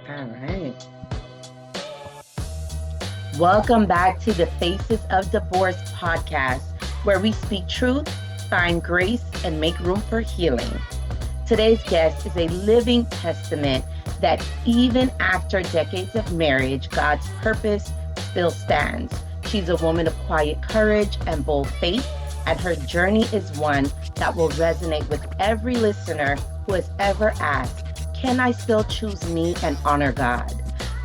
All right. Welcome back to the Faces of Divorce podcast, where we speak truth, find grace, and make room for healing. Today's guest is a living testament that even after decades of marriage, God's purpose still stands. She's a woman of quiet courage and bold faith, and her journey is one that will resonate with every listener who has ever asked, can I still choose me and honor God?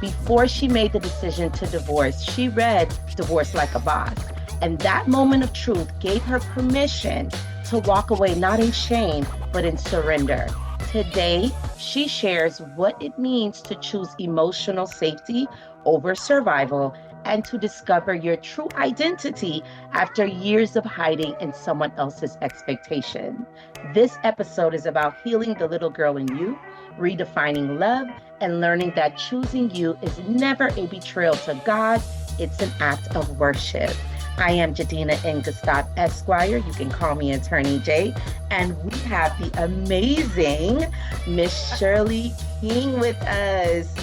Before she made the decision to divorce, she read Divorce Like a Boss. And that moment of truth gave her permission to walk away not in shame, but in surrender. Today, she shares what it means to choose emotional safety over survival and to discover your true identity after years of hiding in someone else's expectation. This episode is about healing the little girl in you, redefining love, and learning that choosing you is never a betrayal to God, it's an act of worship. I am Jadina Ingustad Esquire. You can call me Attorney J. And we have the amazing Miss Shirley King with us.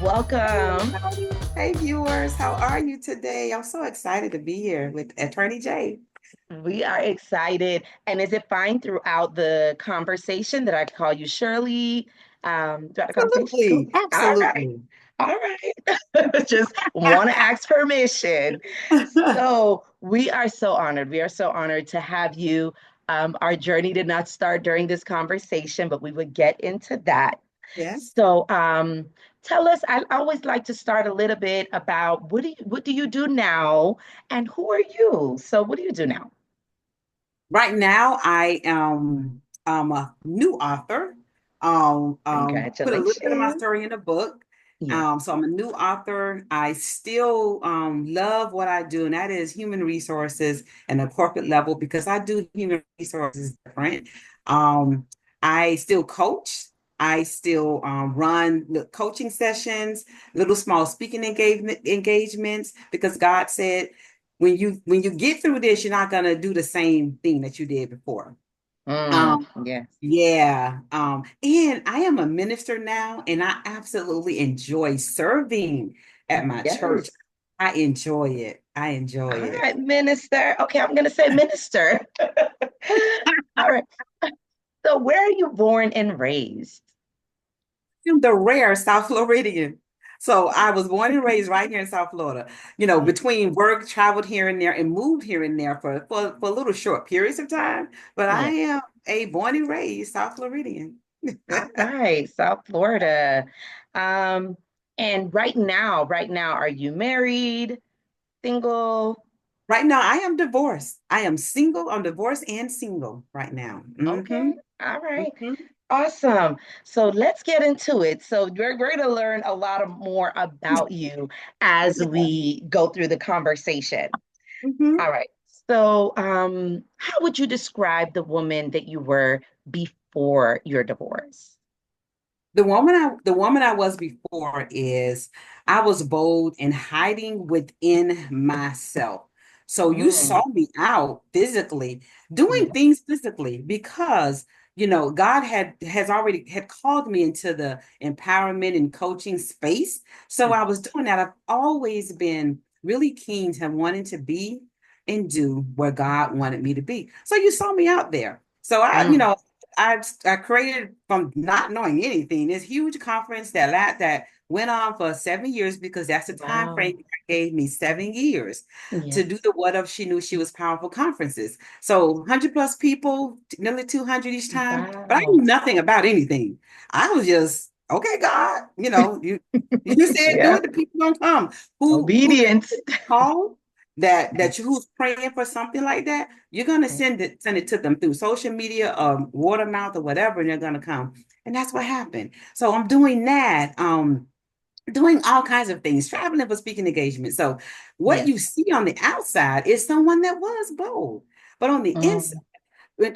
Welcome. Hey viewers, how are you today? I'm so excited to be here with Attorney J. We are excited. And is it fine throughout the conversation that I call you Shirley? Throughout the conversation? Cool. Absolutely, All right. absolutely. All right. Just want to ask permission. So we are so honored. We are so honored to have you. Our journey did not start during this conversation, but we would get into that. Yes. So tell us, I always like to start a little bit about what do you do now and who are you? So what do you do now? Right now, I am a new author. Put a little bit of my Congratulations. story in a book. Yes. So I'm a new author. I still love what I do, and that is human resources and a corporate level because I do human resources different. Um, I still coach. I still run the coaching sessions, little small speaking engagements, because God said when you get through this, you're not gonna do the same thing that you did before. Um, Yes. yeah. And I am a minister now, and I absolutely enjoy serving at my church. Yes. I enjoy it. I enjoy All it. right, minister. Okay, I'm gonna say minister. All right. So where are you born and raised? I'm the rare South Floridian. So I was born and raised right here in South Florida. Yeah. Between work, traveled here and there, and moved here and there for little short periods of time. But I Yeah. am a born and raised South Floridian. All right, South Florida. Um, and right now, are you married, single? Right now, I am divorced. I am single. I'm divorced and single right now. Okay, all right. Hmm Awesome. So let's get into it. So we're going to learn a lot of more about you as Yeah. we go through the conversation. hmm All right. So how would you describe the woman that you were before your divorce? The woman I was before is I was bold and hiding within myself. So you Mm, saw me out physically doing yeah. things physically because God has already had called me into the empowerment and coaching space. So I was doing that. I've always been really keen to wanting to be and do where God wanted me to be. So you saw me out there. So Mm, I created from not knowing anything this huge conference that went on for 7 years because that's the time wow. frame God gave me 7 years to do Yes. the What If She Knew She Was Powerful conferences. So 100 plus people, nearly 200 each time, but I Wow. knew nothing about anything. I was just okay, God. You said do Yeah. it. The people don't come. Who Obedience. call that you who's praying for something like that, you're gonna send it to them through social media, word of mouth or whatever, and they're gonna come. And that's what happened. So I'm doing that, doing all kinds of things, traveling for speaking engagements. So what Yes. you see on the outside is someone that was bold, but Mm,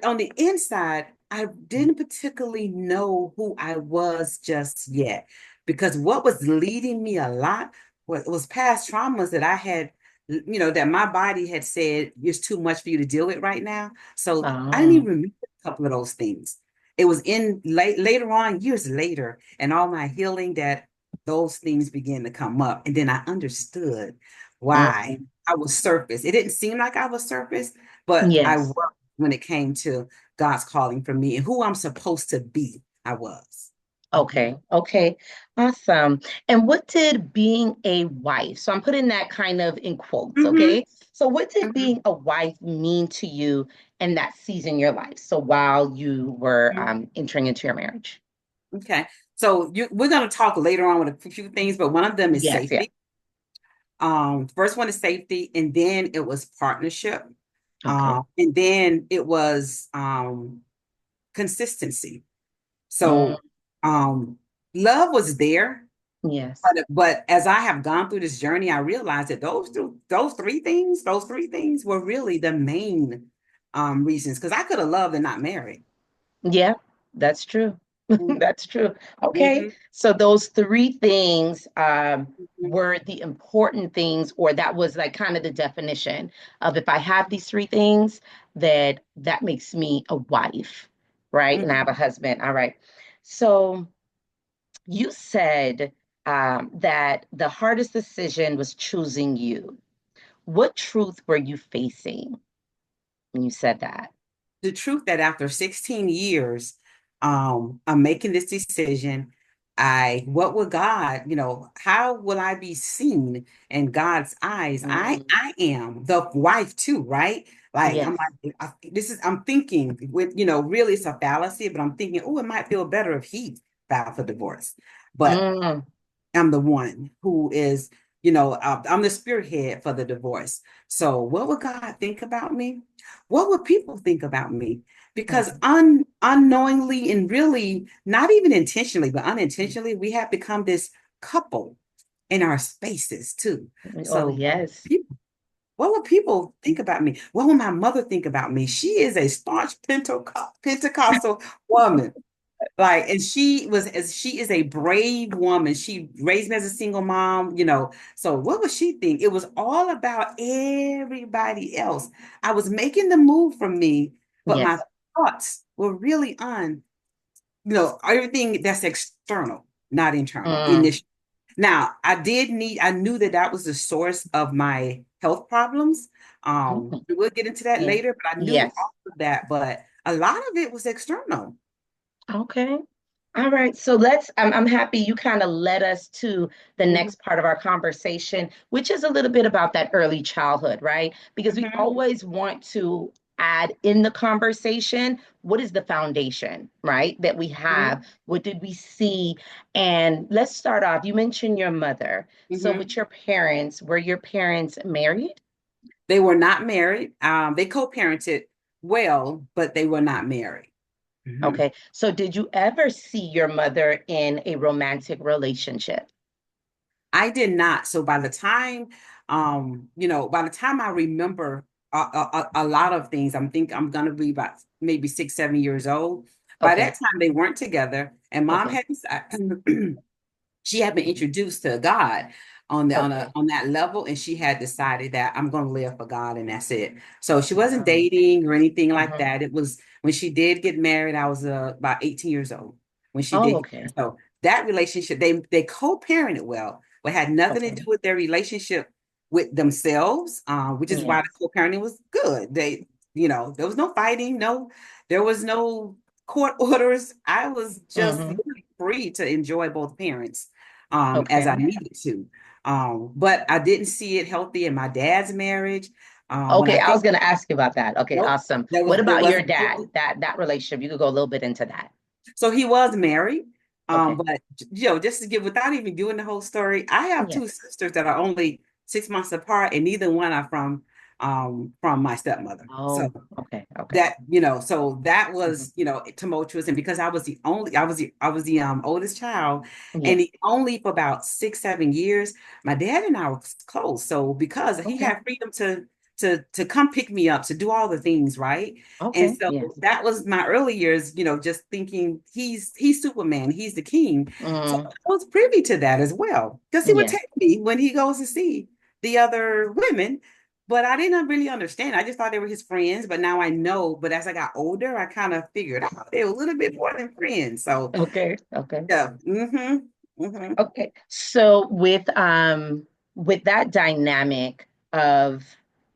on the inside, I didn't particularly know who I was just yet because what was leading me a lot was past traumas that I had, that my body had said it's too much for you to deal with right now. So I didn't even oh, remember a couple of those things. It was in later on, years later, and all my healing that those things began to come up. And then I understood why Mm. I was surface. It didn't seem like I was surface, but I Yes. worked when it came to God's calling for me and who I'm supposed to be. I was. Mhm. Okay. Okay. Awesome. And what did being a wife, so I'm putting that kind of in quotes, Mhm. okay? So what did Mhm. being a wife mean to you in that season in your life? So while you were Mhm. entering into your marriage? Okay. So we're going to talk later on with a few things, but one of them is Yes. Yeah. safety. First one is safety, and then it was partnership. Okay. And then it was consistency. Mm, So um, love was there, yes. but as I have gone through this journey, I realized that those three things were really the main reasons. Because I could have loved and not married. Yeah, that's true. That's true. Okay. Mm-hmm. So those three things Mm-hmm. were the important things, or that was like kind of the definition of if I have these three things, that makes me a wife, right? And I have a husband. All right. So you said that the hardest decision was choosing you. What truth were you facing when you said that? The truth that after 16 years, I'm making this decision. What would God, how will I be seen in God's eyes? Mm, I am the wife too, right? Like I'm yes. like, I'm thinking with, really it's a fallacy, but I'm thinking, oh, it might feel better if he filed for divorce. But Mm, I'm the one who is, I'm the spearhead for the divorce. So, what would God think about me? What would people think about me? Because mhm. unknowingly and really not even intentionally, but unintentionally, we have become this couple in our spaces too. Oh, So, yes. people, what would people think about me? What would my mother think about me? She is a staunch Pentecostal woman. Like, and she is a brave woman. She raised me as a single mom, So what would she think? It was all about everybody else. I was making the move from me, but my Yes. thoughts were really on, everything that's external, not internal, Mm, initially. Now, I knew that that was the source of my health problems. mm, We'll get into that yeah. later, but I knew Yes. all of that, but a lot of it was external. Okay. All right. So I'm happy you kind of led us to the Mhm. next part of our conversation, which is a little bit about that early childhood, right? Because we Mhm. always want to add in the conversation, what is the foundation, right? That we have. Mhm. What did we see? And let's start off. You mentioned your mother. So with Mhm. your parents, were your parents married? They were not married. They co-parented well, but they were not married. Mhm. Okay. So did you ever see your mother in a romantic relationship? I did not. So by the time I remember a lot of things, I'm gonna be about maybe 6, 7 years old. By that Okay. time, they weren't together, and mom Okay. had decided she had been introduced to God Okay. on that level, and she had decided that I'm going to live for God, and that's it. So she wasn't Wow. dating or anything like Hmm. that. It was when she did get married, I was about 18 years old when she Oh, did get okay. married. So that relationship, they co-parented well, but had nothing to do Okay. with their relationship with themselves, which is why the Yes. co-parenting was good. There was no fighting, there was no court orders. I was just Hmm. really free to enjoy both parents as I Okay. needed to. But I didn't see it healthy in my dad's marriage. When I Okay. I think, was going to ask you about that. Okay. nope, Awesome. What there about your wasn't dad? healthy. That relationship. You could go a little bit into that. So he was married. Okay. But just to give without even doing the whole story, I have two Yes. sisters that are only 6 months apart, and neither one are from my stepmother. So Oh, okay. Okay. so that Hmm. was tumultuous, and because I was the oldest child, and Yes. the only for about 6, 7 years my dad and I were close, so because he Okay. had freedom to come pick me up, to do all the things, right? And Okay. so Yes. that was my early years, just thinking he's Superman, he's the king. So Mm, I was privy to that as well, because he would yes. take me when he goes to see the other women, but I didn't really understand. I just thought they were his friends, but now I know. But as I got older, I kind of figured out they were a little bit more than friends. So Okay. Okay. yeah. Mhm. Okay. So with that dynamic of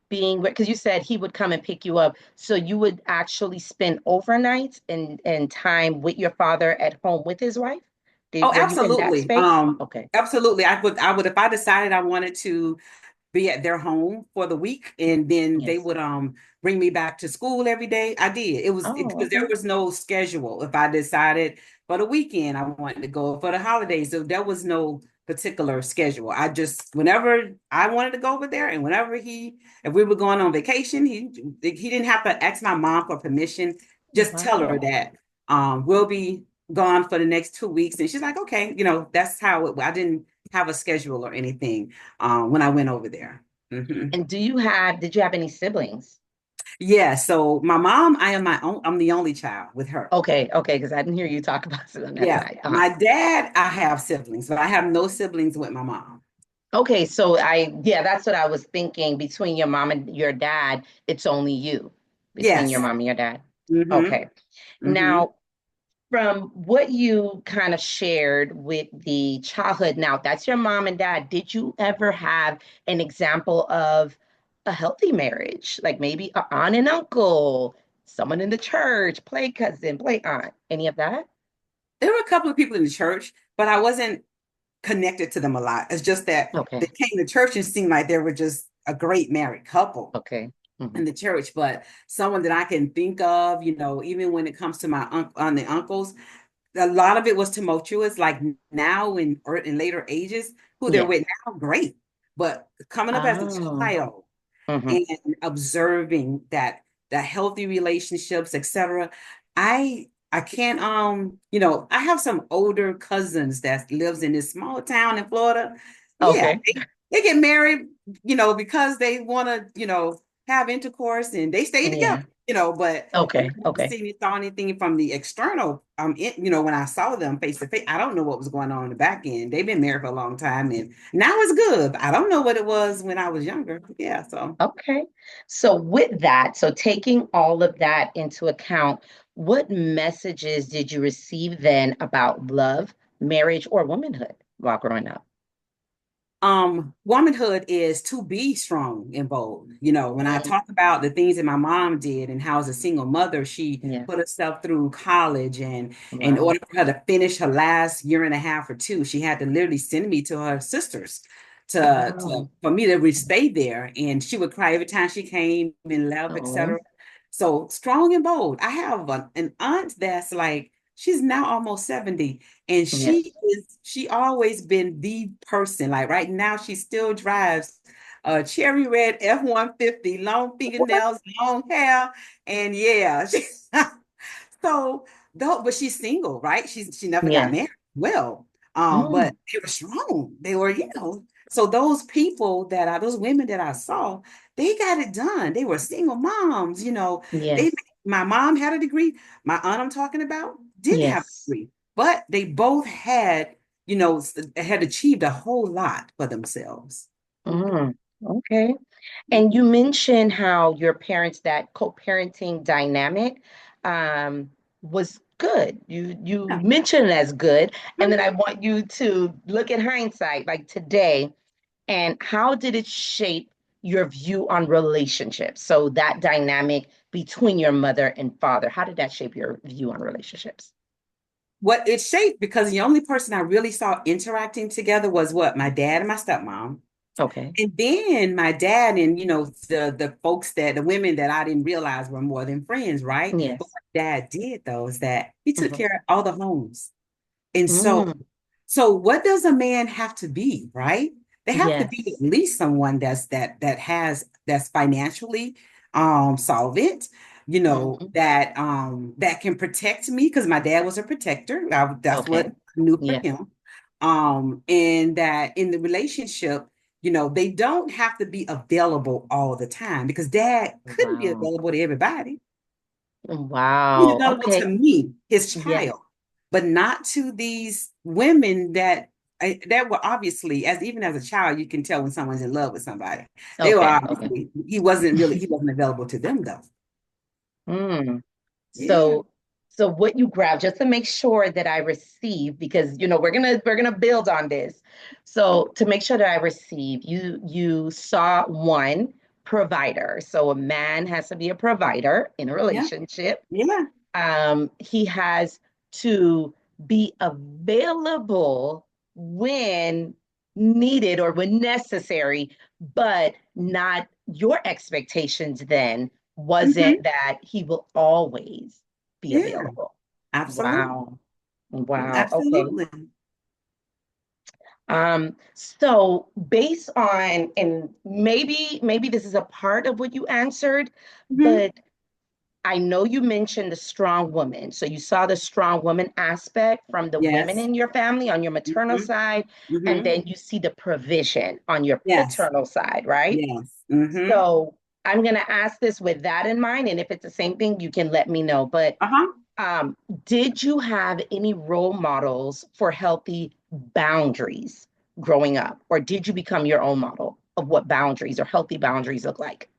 being, because you said he would come and pick you up, so you would actually spend overnights and time with your father at home with his wife? Oh, Were you in that absolutely. space? Okay. Absolutely. I would if I decided I wanted to be at their home for the week, and then they Yes. would bring me back to school every day. I did. Oh, Because there okay. was no schedule. If I decided for the weekend I wanted to go for the holidays, so there was no particular schedule. I just whenever I wanted to go over there, and whenever if we were going on vacation, he didn't have to ask my mom for permission. Just tell her Wow. that we'll be gone for the next 2 weeks, and she's like, okay, that's how I didn't have a schedule or anything when I went over there. Hmm. And did you have any siblings? Yeah, so my mom, I'm the only child with her. Okay, okay, because I didn't hear you talk about it on that Yeah, side. my dad, I have siblings, but I have no siblings with my mom. Okay, so yeah, that's what I was thinking. Between your mom and your dad, it's only you between your Yes. mom and your dad. Mm-hmm. Okay. Mm-hmm. Now, from what you kind of shared with the childhood, now that's your mom and dad. Did you ever have an example of a healthy marriage? Like maybe an aunt and uncle, someone in the church, play cousin, play aunt, any of that? There were a couple of people in the church, but I wasn't connected to them a lot. It's just that they Okay, came to church and seemed like they were just a great married couple okay. in Mhm. the church. But someone that I can think of, even when it comes to my on the uncles, a lot of it was tumultuous. Like now in later ages, who they're with Yes. now, great. But coming up as a Oh. child Mhm. and observing that healthy relationships, etc. I can't I have some older cousins that lives in this small town in Florida. Yeah, Okay. they get married, because they want to, have intercourse, and they stay together, Yeah. but I Okay. never Okay. saw anything from the external. When I saw them face to face, I don't know what was going on in the back end. They've been married for a long time, and now it's good. I don't know what it was when I was younger. Yeah, so Okay. So with that, so taking all of that into account, what messages did you receive then about love, marriage, or womanhood while growing up? womanhood is to be strong and bold. When I Mm, talk about the things that my mom did, and how as a single mother she yes. put herself through college, and in Wow. order for her to finish her last year and a half or two, she had to literally send me to her sisters Wow. for me to stay there, and she would cry every time she came and left, Oh, etc. So strong and bold. I have an aunt that's like, she's now almost 70, and yes. she always been the person. Like right now, she still drives a cherry red F-150, long What? fingernails, long hair, and yeah, so though, but she's single, right? She never got Yes. married. Well, but Mm, they were strong. They were, so those people those women that I saw, they got it done. They were single moms, they yes. my mom had a degree. My aunt I'm talking about didn't have a Yes. degree, but they both had achieved a whole lot for themselves. Mm, okay. And you mentioned how your parents, that co-parenting dynamic, was good. You Yeah. mentioned it as good, and then I Mhm. want you to look at hindsight, like today, and how did it shape your view on relationships? So that dynamic between your mother and father, how did that shape your view on relationships? What it shaped, because the only person I really saw interacting together was what my dad and my stepmom. Okay. And then my dad and the women that I didn't realize were more than friends, right? But Yes. what dad did though is that he took Mhm. care of all the homes. And Mm, so what does a man have to be, right? They have to be yes. at least someone that's financially solvent, Mhm. that can protect me, because my dad was a protector. That's what Okay. I knew for Yes. him. And that in the relationship, they don't have to be available all the time, because dad couldn't be Wow. available to everybody. He's Wow. available to Okay. me, his Yes. child, but not to these women that were obviously, as even as a child, you can tell when someone's in love with somebody. They were Okay. Okay. obviously he wasn't available to them though. Mm. Yeah. So, So what you grab, just to make sure that I receive, because we're gonna build on this. So to make sure that I receive, you saw one provider. So a man has to be a provider in a Yeah. relationship. Yeah. He has to be available when needed or when necessary, but not your expectations then Hmm. wasn't that he will always be Yeah. available. Absolutely. Wow. Wow. Okay. Absolutely. So based on, and maybe this is a part of what you answered, Hmm. but I know you mentioned the strong woman. So you saw the strong woman aspect from the women Yes. in your family on your maternal Hmm. side, and Hmm. then you see the provision on your Yes. paternal side, right? Yes. Hmm. So I'm going to ask this with that in mind. And if it's the same thing, you can let me know. But Uh-huh. um, did you have any role models for healthy boundaries growing up? Or did you become your own model of what boundaries or healthy boundaries look like?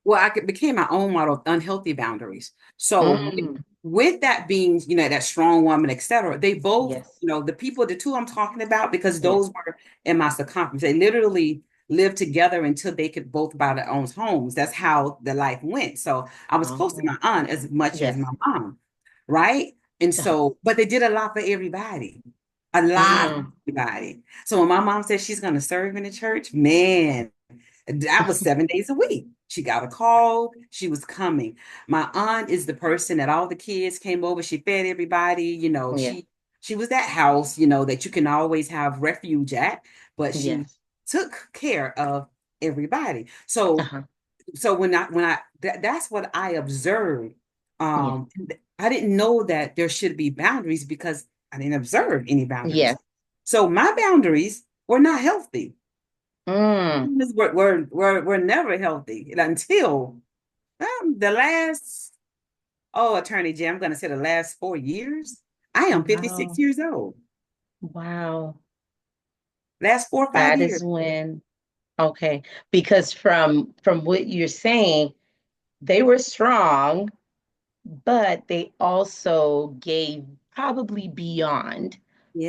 Well, became my own model of unhealthy boundaries. So Mm, with that being, that strong woman, etc., they both, yes, the two I'm talking about, because yes. those were in my circumference. They literally lived together until they could both buy their own homes. That's how the life went. So I was close to Oh, my aunt as much as yes. my mom, right? And Uh-huh. so, but they did a lot for everybody, a lot for Mm. everybody. So when my mom said she's going to serve in the church, man, that was 7 days a week. She got a call. She was coming. My aunt is the person that all the kids came over. She fed everybody. Yeah. She was that house, that you can always have refuge at, but she Yes. took care of everybody. So Uh-huh. that's what I observed. Yeah. Um, I didn't know that there should be boundaries because I didn't observe any boundaries. Yes. So my boundaries were not healthy. Mm. We're never healthy until the last, Attorney Jim, I'm going to say the last 4 years. I am 56 Wow. years old. Wow. Last 4 or 5 That years. is when, okay. Because from what you're saying, they were strong, but they also gave probably beyond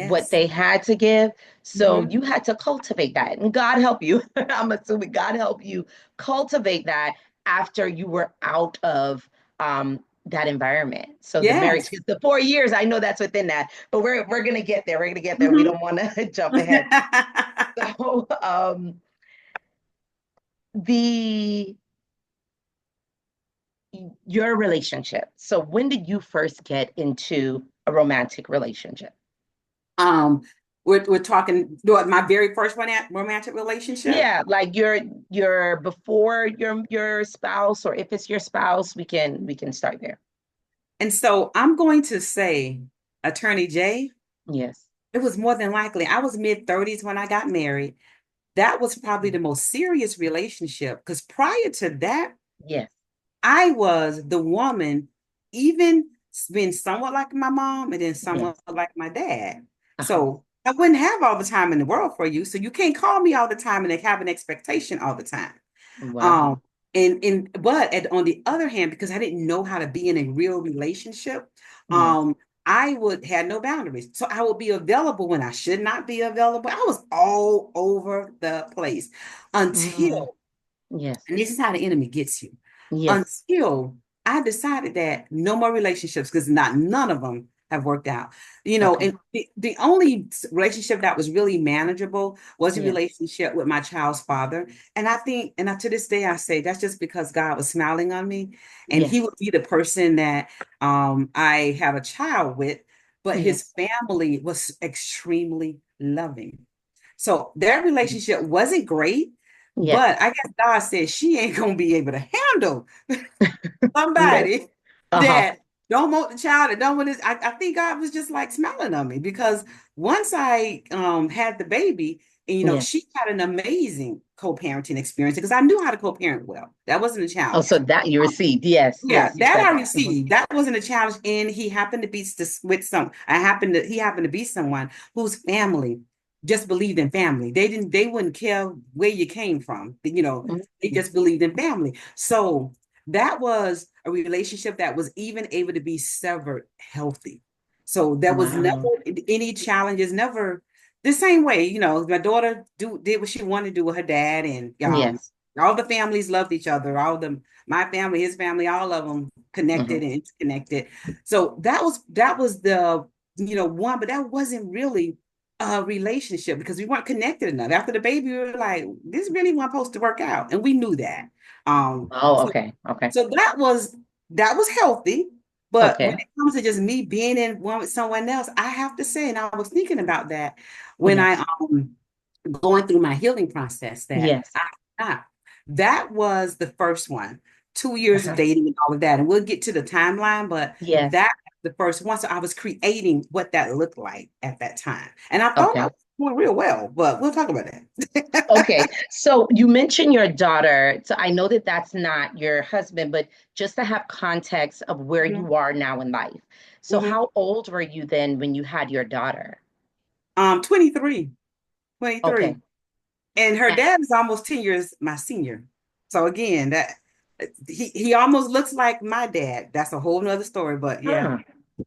what Yes. they had to give. So Hmm. you had to cultivate that. And God help you. I'm assuming God help you cultivate that after you were out of that environment. So the marriage, Yes. because the 4 years, I know that's within that, but we're gonna get there. We're gonna get there. We Hmm. don't want to jump ahead. So the your relationship. So when did you first get into a romantic relationship? um, we're talking my very first romantic relationship. Yeah, like your before your spouse, or if it's your spouse, we can start there. And so I'm going to say, Attorney J, Yes. it was more than likely. I was mid-30s when I got married. That was probably the most serious relationship because prior to that, Yes. I was the woman, even being somewhat like my mom and then somewhat Yes. like my dad. Uh-huh. So I wouldn't have all the time in the world for you. So you can't call me all the time and have an expectation all the time. Wow. Um, on the other hand, because I didn't know how to be in a real relationship, Yes. I would had no boundaries. So I would be available when I should not be available. I was all over the place Mm. until, Yes. and this is how the enemy gets you, Yes. until I decided that no more relationships because none of them have worked out. Okay. And the only relationship that was really manageable was a Yes. relationship with my child's father. And I think, to this day, I say that's just because God was smiling on me, and He Yes. would be the person that I have a child with, but his Yes. family was extremely loving. So their relationship wasn't great, Yes. but I guess God said she ain't gonna be able to handle Yes. somebody Uh-huh. that don't want the child and don't want this. I think God was just like smiling on me because once I had the baby, and Yes. she had an amazing co-parenting experience because I knew how to co-parent well. That wasn't a Oh, challenge. so that you received. Yes. Yeah, Yes. You that said I that. Mhm. received. That wasn't a challenge. And he happened to be with some, he happened to be someone whose family just believed in family. They wouldn't care where you came from. They Mhm. just believed in family. So that was a relationship that was even able to be severed healthy. So there was never Wow. any challenges, never the same way, my daughter did what she wanted to do with her dad, and Yes. all the families loved each other, my family, his family, all of them Hmm. connected and interconnected. So that was the one, but that wasn't really a relationship because we weren't connected enough. After the baby, we were like, this really wasn't supposed to work out, and we knew that. Oh, So okay. Okay. so that was healthy. But when Okay. it comes to just me being in one with someone else, I have to say, and I was thinking about that when I Yes. going through my healing process, that Yes. that was the first one. 2 years of Uh-huh. dating and all of that, and we'll get to the timeline, but Yes. that the first one. So I was creating what that looked like at that time, and I thought I Okay. was doing real well. But we'll talk about that. Okay. So you mentioned your daughter. So I know that that's not your husband, but just to have context of where Mhm, you are now in life. So mhm. how old were you then when you had your daughter? 23, 23. Okay. And her And- dad is almost 10 years my senior. So again, that he almost looks like my dad. That's a whole nother story, but yeah. Huh. Mhm.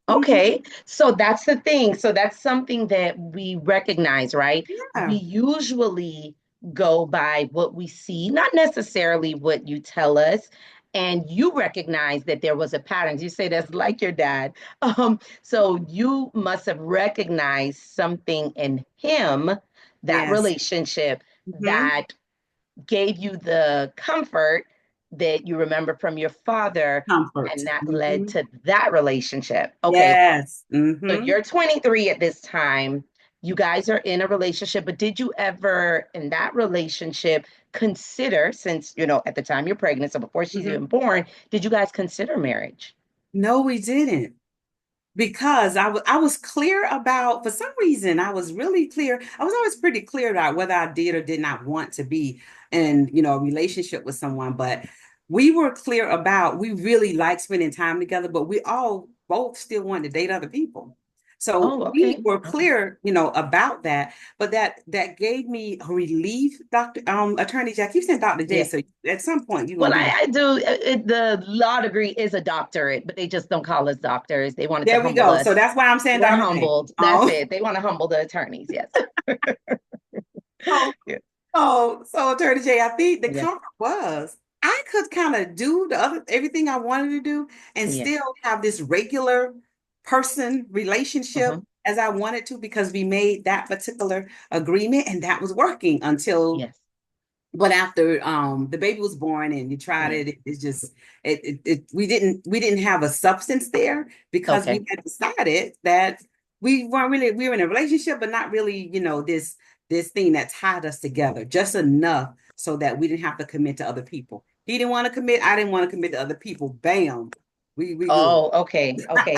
Okay, so that's the thing. So that's something that we recognize, right? We Yeah. usually go by what we see, not necessarily what you tell us. And you recognize that there was a pattern. You say that's like your dad. So you must have recognized something in him, that Yes. relationship Hmm. that gave you the comfort that you remember from your father, Comfort. and that led Hmm. to that relationship. Okay, Yes. so Hmm. you're 23 at this time. You guys are in a relationship, but did you ever in that relationship consider, since at the time you're pregnant, so before she's Hmm. even born, did you guys consider marriage? No, we didn't. Because I was clear about, for some reason, I was really clear. I was always pretty clear about whether I did or did not want to be in, a relationship with someone. But we were clear about, we really like spending time together, but we all both still wanted to date other people. So Oh, we okay. were Okay. clear, about that. But that gave me a relief, Dr. Attorney Jack. You said Dr. J, Yeah. so at some point you're Well, gonna be I do. The law degree is a doctorate, but they just don't call us doctors. They wanted to there we humble go. So us. that's why I'm saying We're Dr. J. humbled. That's it. They want to humble the attorneys. Yes. Yeah. So Attorney J, I think the Yes. comfort was I could kind of do the other everything I wanted to do and Yes. still have this regular person relationship Hmm. as I wanted to, because we made that particular agreement and that was working until, Yes. but after the baby was born and you tried Yes. it's just we didn't have a substance there because Okay. we had decided that we were in a relationship, but not really, this thing that tied us together just enough so that we didn't have to commit to other people. He didn't want to commit, I didn't want to commit to other people. Bam. We good. Oh, okay. Okay.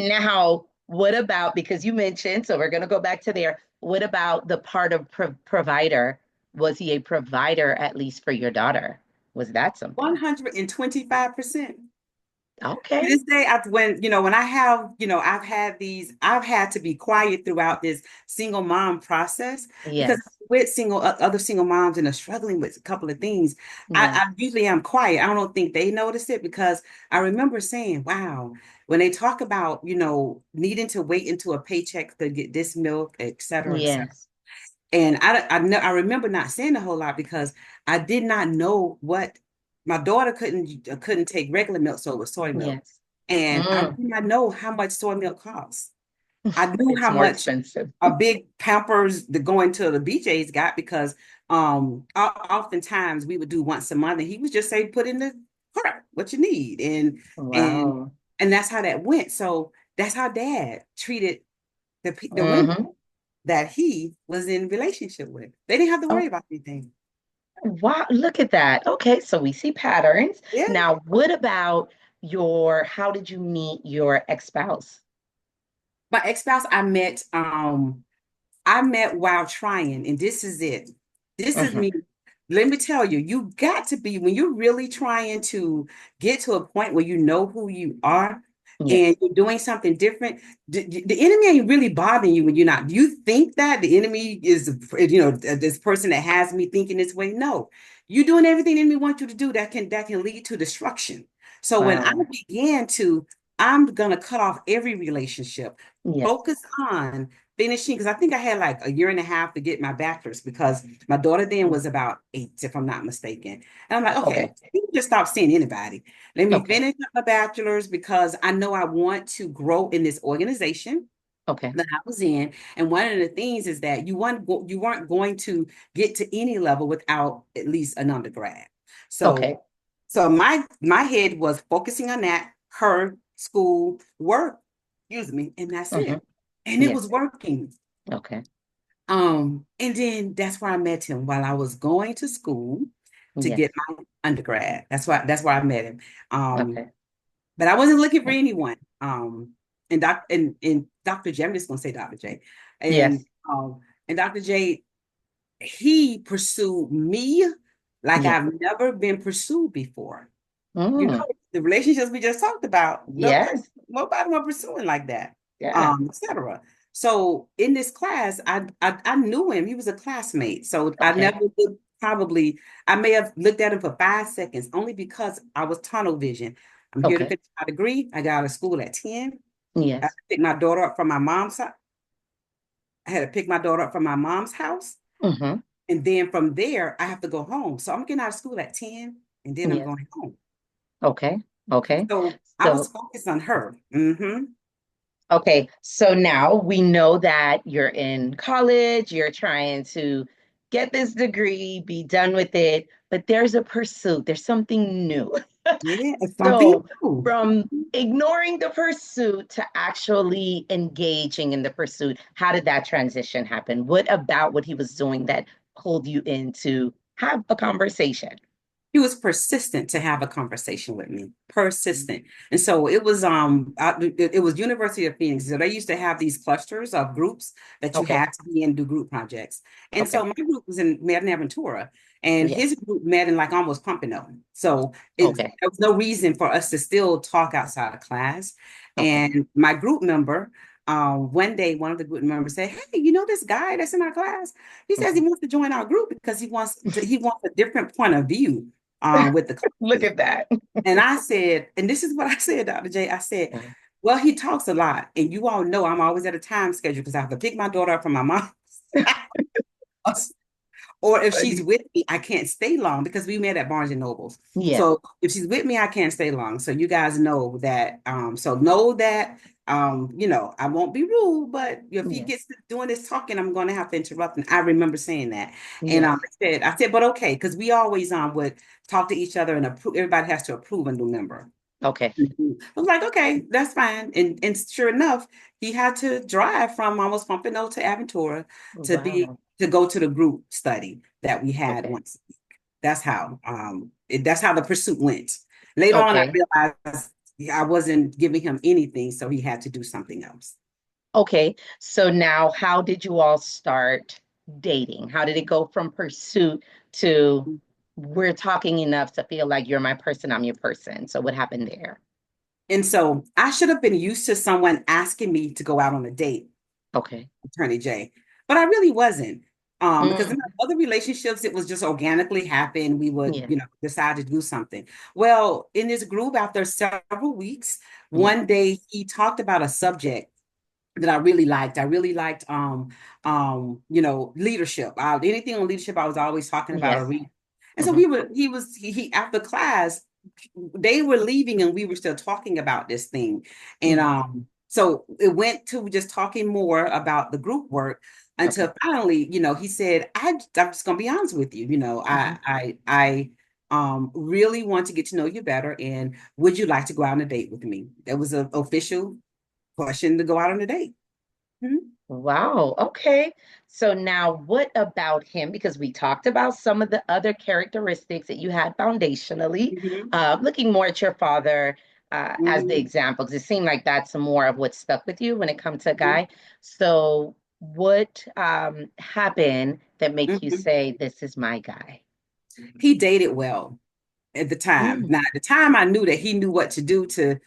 Now, what about, because you mentioned, so we're going to go back to there. What about the part of provider? Was he a provider at least for your daughter? Was that something? 125%. To Okay. this day, when I have, I've had to be quiet throughout this single mom process because Yes. with other single moms and are struggling with a couple of things. I Yes. usually am quiet. I don't think they notice it because I remember saying, wow, when they talk about, needing to wait until a paycheck to get this milk, et cetera, et cetera. Yes. And I remember not saying a whole lot because I did not know what my daughter couldn't take regular milk, so it was soy milk. Yes. And I did Mm. not know how much soy milk costs. I knew It's how more much expensive. a big Pampers the going to the BJ's got because oftentimes we would do once a month and he would just say put in the cart what you need, and Wow. and that's how that went. So that's how dad treated the women Hmm. that he was in relationship with. They didn't have to worry Oh, about anything. wow. Look at that. Okay. So we see patterns. Yeah. Now, what about how did you meet your ex-spouse? My ex-spouse I met while trying, and this is it. This is Hmm. me. Let me tell you, you got to be, when you're really trying to get to a point where you know who you are and Yes. you're doing something different, the enemy ain't really bothering you when you're not. Do you think that the enemy is, this person that has me thinking this way? No. you doing everything in me want you to do that can lead to destruction. So when I Wow. began to, I'm gonna cut off every relationship, Yes. focus on finishing, because I think I had like a year and a half to get my bachelor's because my daughter then Mm. was about 8, if I'm not mistaken. And I'm like, okay, Okay. you can just stop seeing anybody. Let me Okay. finish up my bachelor's because I know I want to grow in this organization Okay. that I was in. And one of the things is that you weren't going to get to any level without at least an undergrad. Okay. So my head was focusing on that, her school, work, excuse me, and that's Hmm. it. And it Yes. was working. Okay. And then that's where I met him while I was going to school to Yes. get my undergrad. That's where I met him. Um, Okay. but I wasn't looking for anyone. And Dr. J, I'm just gonna say Dr. J. And Yes. and Dr. J, he pursued me like Yes. I've never been pursued before. You know, Mm. the relationships we just talked about, Yes. nobody was pursuing like that, Yeah. etc. So in this class, I knew him. He was a classmate. So I Okay. never would probably, I may have looked at him for 5 seconds only because I was tunnel vision. I'm here to Okay. finish my degree. I got out of school at 10. I Yes. picked my daughter up from my mom's house. I had to pick my daughter up from my mom's house. Hmm. And then from there, I have to go home. So I'm getting out of school at 10 and then I'm Yes. going home. Okay. Okay. So I was So, focused on her. Mm-hmm. okay. So now we know that you're in college, you're trying to get this degree, be done with it, but there's a pursuit, there's something new. Yeah, it's something So, new. from ignoring the pursuit to actually engaging in the pursuit, how did that transition happen? What about what he was doing that pulled you in to have a conversation? He was persistent to have a conversation with me, persistent. And so it was University of Phoenix. So they used to have these clusters of groups that you Okay. had to be in, do group projects. And so Okay. my group was in Medina Aventura, and his Yes. group met in like almost Pompano. So Okay. there was no reason for us to still talk outside of class. Okay. And my group member, one day, one of the group members said, "Hey, you know this guy that's in our class? He says he Mhm. wants to join our group because he wants a different point of view with the Look classes." at that. And I said, and this is what I said, Dr. J. I said, Mhm. well, he talks a lot. And you all know I'm always at a time schedule because I have to pick my daughter up from my mom's house. Or if she's Funny. with me, I can't stay long because we met at Barnes and Nobles. Yeah. So if she's with me, I can't stay long. So you guys know that. So know that. I won't be rude, but if he Yes. gets to doing this talking, I'm going to have to interrupt. And I remember saying that. And Yes. I said, but okay, because we always would talk to each other and approve. Everybody has to approve a new member. Okay. Mhm. I was like, okay, that's fine. And sure enough, he had to drive from almost Pompano to Aventura Wow. to go to the group study that we had Okay. once a week. That's how the pursuit went. Later on, I Okay. realized I wasn't giving him anything, so he had to do something else. Okay. So now, how did you all start dating? How did it go from pursuit to we're talking enough to feel like you're my person, I'm your person? So what happened there? And so I should have been used to someone asking me to go out on a date, Okay. Attorney J. But I really wasn't. Because in Mm. my other relationships, it was just organically happen. We would, Yeah. decide to do something. Well, in this group, after several weeks, Yeah. one day he talked about a subject that I really liked. I really liked leadership. Anything on leadership, I was always talking about or Yes. reading. And so Hmm. he after class, they were leaving and we were still talking about this thing. And Yes. so it went to just talking more about the group work Okay. until finally, he said, I'm just gonna be honest with you. Hmm. I really want to get to know you better. And would you like to go out on a date with me? That was an official question to go out on a date. Mhm. Wow. Okay. So now what about him? Because we talked about some of the other characteristics that you had foundationally, Mhm. looking more at your father as the Mhm. example, because it seemed like that's more of what stuck with you when it comes to a Mhm. guy. So what happened that make you Mhm. say, this is my guy? He dated well at the time. Mm. Now, at the time, I knew that he knew what to do to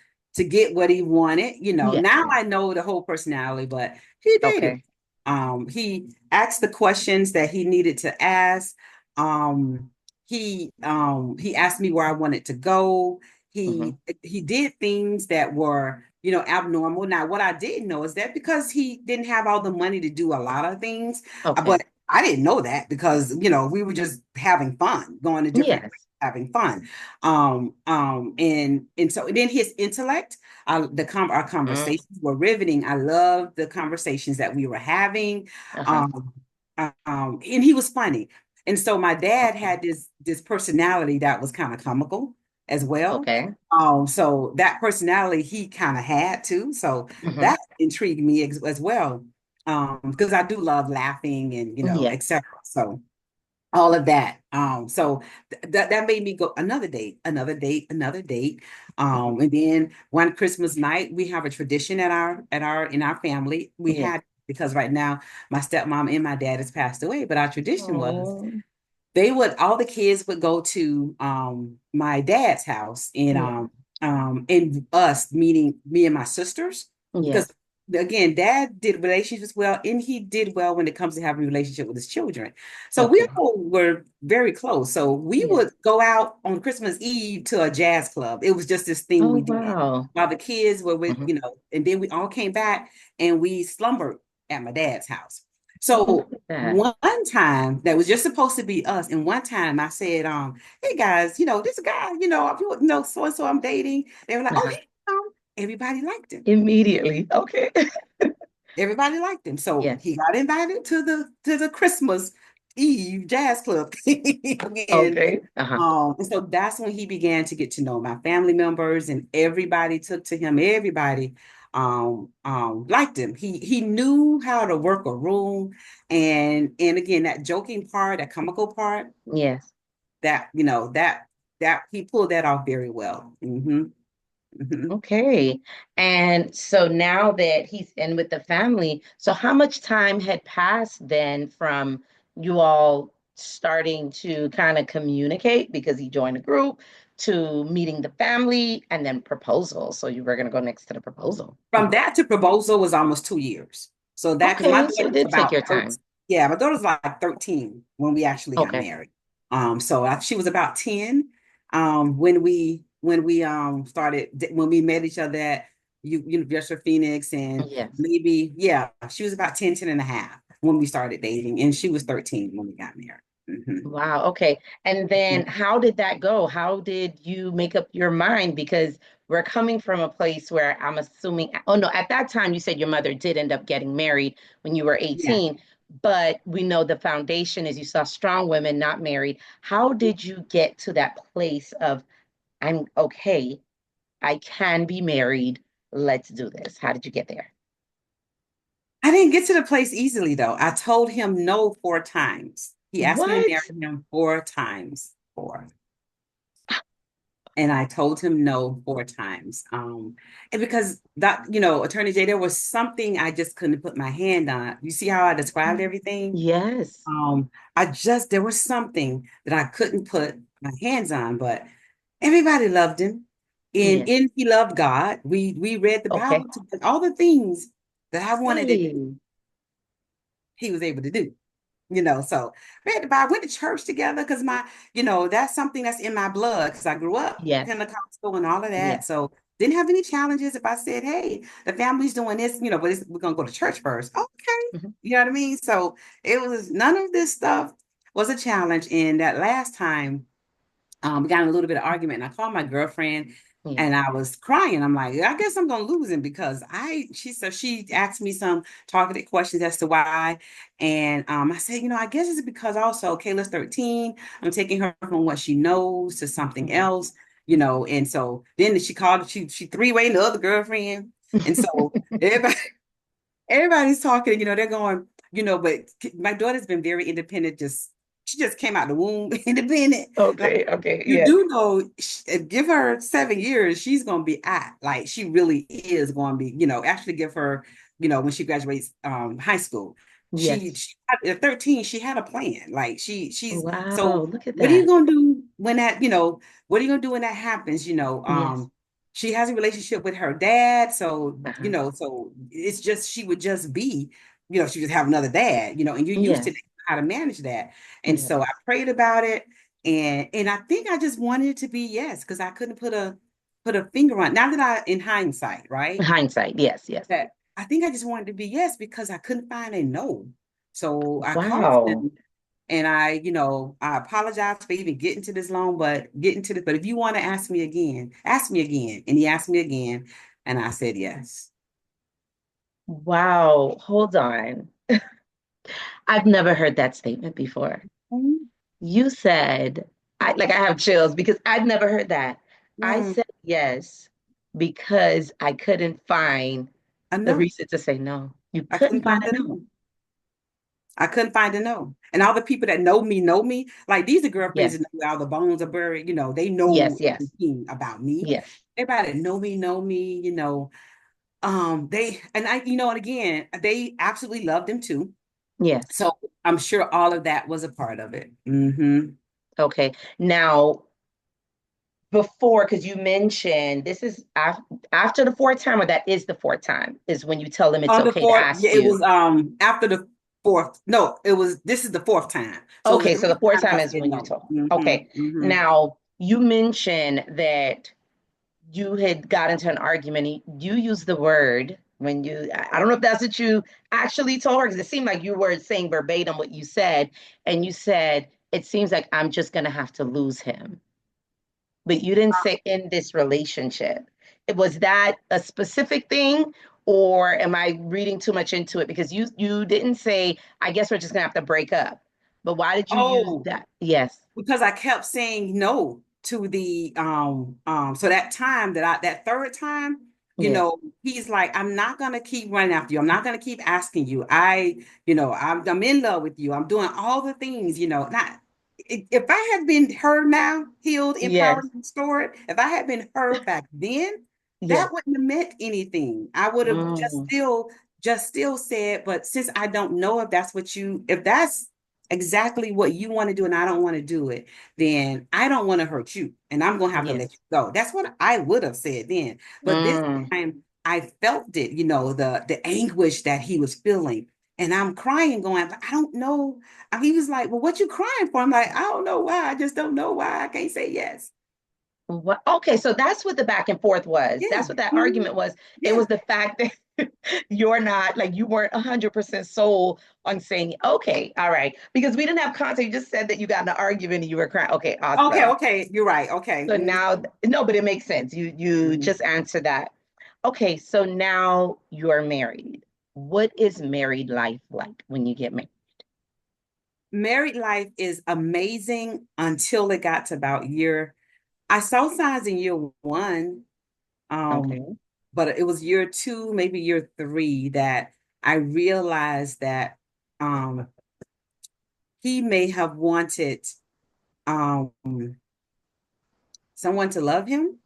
get what he wanted. Yeah. Now I know the whole personality, but he dated. Okay. He asked the questions that he needed to ask. Um, he asked me where I wanted to go. Hmm. He did things that were, abnormal. Now, what I didn't know is that because he didn't have all the money to do a lot of things, Okay. but I didn't know that because, we were just having fun, going to different places, Yes. having fun. And so then his intellect, our Mm. conversations were riveting. I loved the conversations that we were having. Uh-huh. Um, and he was funny. And so my dad Okay. had this personality that was kind of comical as well. Okay. So that personality he kind of had too. So Hmm. that intrigued me as well. Because I do love laughing and Yes. etc. So all of that. So that made me go another date, another date, another date. Hmm. And then one Christmas night, we have a tradition in our family. We Yes. had because right now my stepmom and my dad has passed away, but our tradition was Oh, all the kids would go to my dad's house yeah. and us meeting me and my sisters because Yes. again dad did relationships well and he did well when it comes to having a relationship with his children, so we Okay. all were very close, so we Yes. would go out on Christmas Eve to a jazz club. It was just this thing Oh, we did wow. while the kids were with, Hmm. and then we all came back and we slumbered at my dad's house. Oh, look So at that. one time that was just supposed to be us, and one time I said, hey guys, this guy, if you know so and so I'm dating, they were like, oh, Uh-huh. everybody liked him. Immediately. Okay. Everybody liked him. So Yes. he got invited to the Christmas Eve jazz club. and Okay. Uh-huh. and so that's when he began to get to know my family members, and everybody took to him. Everybody liked him. He knew how to work a room, and again that joking part, that comical part, Yes. that that he pulled that off very well. Okay. And so now that he's in with the family, so how much time had passed then from you all starting to kind of communicate because he joined a group to meeting the family and then proposal? So you were going to go next to the proposal. From that to proposal was almost 2 years. So that because my Okay. So daughter it was did take about your 13. time. Yeah, my daughter was like 13 when we actually got Okay. married. So she was about 10 when we started when we met each other at University of Phoenix, and Yes. maybe she was about 10, 10 and a half when we started dating, and she was 13 when we got married. Mhm. Wow. Okay. And then how did that go? How did you make up your mind? Because we're coming from a place where I'm assuming, oh no, at that time you said your mother did end up getting married when you were Yeah. 18, but we know the foundation is you saw strong women not married. How did you get to that place of, I'm okay, I can be married, let's do this? How did you get there? I didn't get to the place easily though. I told him no 4 times. He asked me to marry What? him 4 times. Four. And I told him no 4 times. And because that, Attorney J, there was something I just couldn't put my hand on. You see how I described everything? Yes. There was something that I couldn't put my hands on, but everybody loved him. Yes. And he loved God. We read the Okay. Bible, all the things that I wanted to do, Hey. he was able to do. So read the Bible, went to church together because that's something that's in my blood because I grew up Yes. Pentecostal and all of that. Yes. So didn't have any challenges if I said, hey, the family's doing this, but we're gonna go to church first. Okay. Mhm. You know what I mean? So it was none of this stuff was a challenge. And that last time we got in a little bit of argument, and I called my girlfriend Yes. and I was crying. I'm like, I guess I'm gonna lose him because she asked me some targeted questions as to why. And I said, I guess it's because also Kayla's 13. I'm taking her from what she knows to something Mhm. else, and so then she called, she three-way the other girlfriend. And so everybody's talking, they're going, but my daughter's been very independent, she just came out the womb independent. Like, Okay, okay, you yes, do know, give her 7 years, she's going to be like, she really is going to be, actually give her, when she graduates high school. yes. She at 13, she had a plan. Like so Wow, look at what are you that. going to do when what are you going to do when that happens? Yes. She has a relationship with her dad. So, Uh-huh. so it's just, she would just be, she would have another dad, and you're used to Yes, how to manage that. And so yes. I prayed about it. And I think I just wanted it to be yes, because I couldn't put a finger on. Now that in hindsight, right? Hindsight, yes, yes. That I think I just wanted to be yes because I couldn't find a no. So I called Wow. him and I apologize for even getting to this long, but if you want to ask me again, ask me again. And he asked me again, and I said yes. Wow. Hold on. I've never heard that statement before. You said, I have chills because I've never heard that. I Mm, said yes because I couldn't find I the know. reason to say no. You I couldn't couldn't find find a a no. no. I couldn't find a no. And all the people that know me, like these are girlfriends that Yes, know where all the bones are buried. They know yes, yes, everything about me. yes, Everybody that know me. They and I, and again, they absolutely loved him too. yes. So I'm sure all of that was a part of it. Mm-hmm. Okay. Now, before, because you mentioned this is after the fourth time, or that is the fourth time, is when you tell them it's On the okay to fourth, yeah, ask it you. was after the fourth. No, it was this is the fourth time. So it was the Okay, so three the fourth times time I is said when you no. told. Okay. Mm-hmm. Mm-hmm. Now, you mentioned that you had got into an argument. You used the word when I don't know if that's what you actually told her, because it seemed like you were saying verbatim what you said. And you said, it seems like I'm just going to have to lose him. But you didn't say in this relationship. Was that a specific thing? Or am I reading too much into it? Because you didn't say, I guess we're just going to have to break up. But why did you use Oh, that? Yes. because I kept saying no to the so that time that third time, Yes. he's like, I'm not gonna keep running after you. I'm not gonna keep asking you. I'm in love with you. I'm doing all the things, not if I had been her now, healed, empowered, Yes. restored, if I had been her back then, that Yes. wouldn't have meant anything. I would have Mm, just still said, but since I don't know if that's exactly what you want to do and I don't want to do it, then I don't want to hurt you and I'm going to have to let yes. you go. That's what I would have said then. But this Mm, time I felt it, the anguish that he was feeling. And I'm crying, going, but I don't know. And he was like, well, what you crying for? I'm like, I don't know why. I just don't know why I can't say yes. what? Okay, so that's what the back and forth was. Yeah. That's what that Mhm. argument was. It Yeah. was the fact that you're not like you weren't 100% sold on saying, okay, all right, because we didn't have context. You just said that you got in an argument and you were crying. Okay, Okay. awesome. Okay. You're right. Okay. So now, no, but it makes sense. You Mhm. just answered that. Okay, so now you're married. What is married life like when you get married? Married life is amazing until it got to about I saw signs in year one, um, Okay. but it was year two, maybe year three, that I realized that um, he may have wanted um, someone to love him.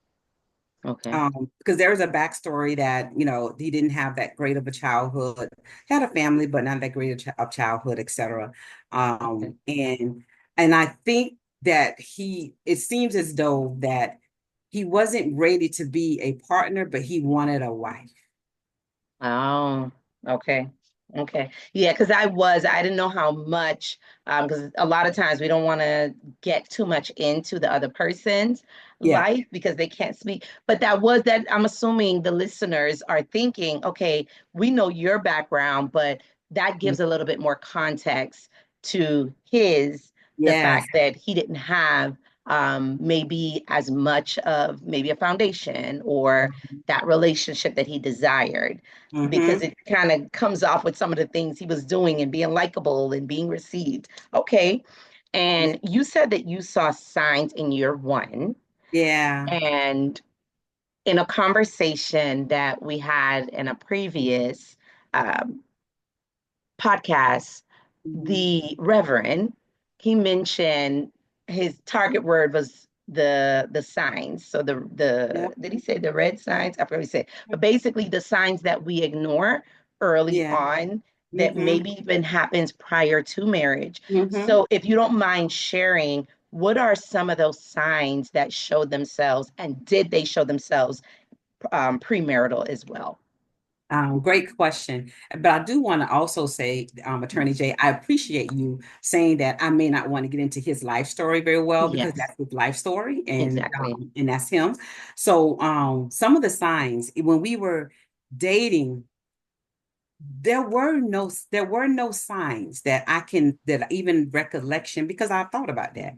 Okay. Because there's a backstory that he didn't have that great of a childhood. He had a family, but not that great of childhood, etc. Okay. And I think that it seems as though that he wasn't ready to be a partner, but he wanted a wife. Oh, okay. Okay. Yeah, because I didn't know how much, because a lot of times we don't want to get too much into the other person's Yeah. life because they can't speak. But that I'm assuming the listeners are thinking, okay, we know your background, but that gives a little bit more context to the Yes. fact that he didn't have maybe as much of maybe a foundation or that relationship that he desired, because Mm-hmm. it kind of comes off with some of the things he was doing and being likable and being received. Okay. Yeah. And you said that you saw signs in year one. Yeah. And in a conversation that we had in a previous um, podcast, Mhm. the Reverend, he mentioned his target word was the signs. So Yeah. the did he say the red signs? I forgot what he said. But basically the signs that we ignore early Yeah. on that Mm-hmm. maybe even happens prior to marriage. Mm-hmm. So if you don't mind sharing, what are some of those signs that showed themselves, and did they show themselves premarital as well? Great question. But I do want to also say, Attorney Jay, I appreciate you saying that I may not want to get into his life story very well because Yes, that's his life story exactly. and that's him. So some of the signs when we were dating, there were no signs that that even recollection because I thought about that.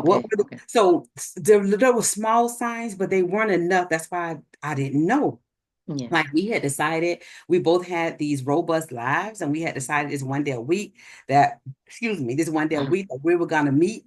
What Okay, were okay. so there were small signs, but they weren't enough. That's why I didn't know. Yes. Like we had decided, we both had these robust lives, and we had decided this one day a week this one day a Uh-huh. week that we were gonna meet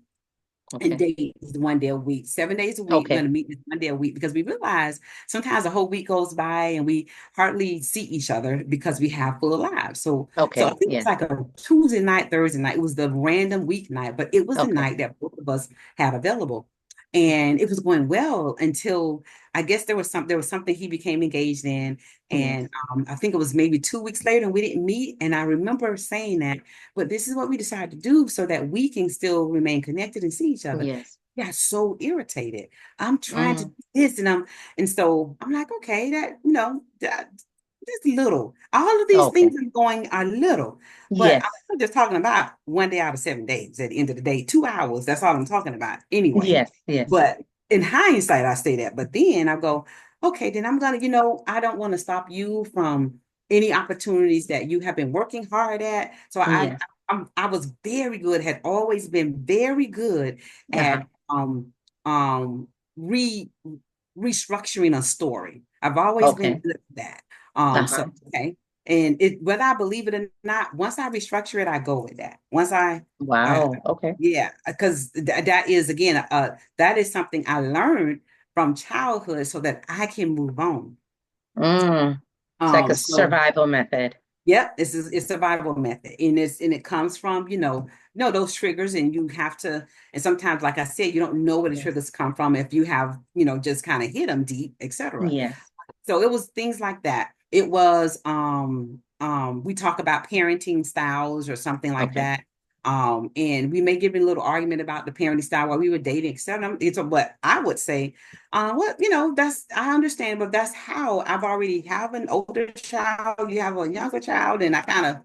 and Okay. date is 1 day a week, 7 days a week. We're Okay. going to meet this 1 day a week because we realize sometimes a whole week goes by and we hardly see each other because we have full lives. So I Okay. think it's Yes. like a Tuesday night, Thursday night. It was the random weeknight, but it was the Okay. night that both of us had available. And it was going well until I guess there was something he became engaged in. Yes. And I think it was maybe 2 weeks later and we didn't meet. And I remember saying that, but this is what we decided to do so that we can still remain connected and see each other. Yes. I got so irritated. I'm trying to Mm. do this, and so I'm like, okay, that's little. All of these Okay. things I'm going are little, but Yes. I'm just talking about 1 day out of 7 days. At the end of the day, 2 hours. That's all I'm talking about anyway. Yes. Yes. But in hindsight, I say that. But then I go, okay, then I'm gonna, I don't want to stop you from any opportunities that you have been working hard at. So Yes. I was very good, had always been very good Uh-huh. at um re restructuring a story. I've always been Okay. good at that. So Uh-huh. okay. And it whether I believe it or not, once I restructure it, I go with that. Once I Wow. Okay. yeah, because that is again, that is something I learned from childhood so that I can move on. Mm. It's like a So survival method. yep, it's survival method, and it comes from those triggers, and you have to, and sometimes, like I said, you don't know where the Yes. triggers come from if you have just kind of hit them deep, etc. Yes. So it was things like that. It was we talk about parenting styles or something like Okay. that. And we may get in a little argument about the parenting style while we were dating, etc. It's what I would say, what that's I understand, but that's how I've already have an older child, you have a younger child, and I kind of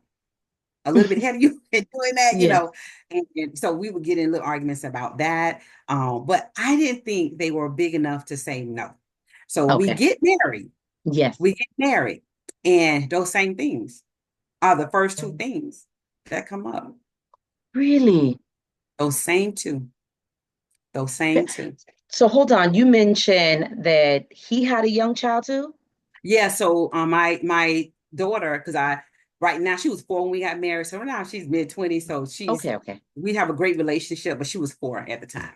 a little bit ahead of you in doing that, Yes. and so we would get in little arguments about that. But I didn't think they were big enough to say no. So we Okay. get married Yes. we get married, and those same things are the first two things that come up. Really? Those same two. Those same two. So hold on. You mentioned that he had a young child too? Yeah. So my daughter, because I right now she was 4 when we got married, so now she's mid-20s. So Okay. Okay. we have a great relationship, but she was 4 at the time.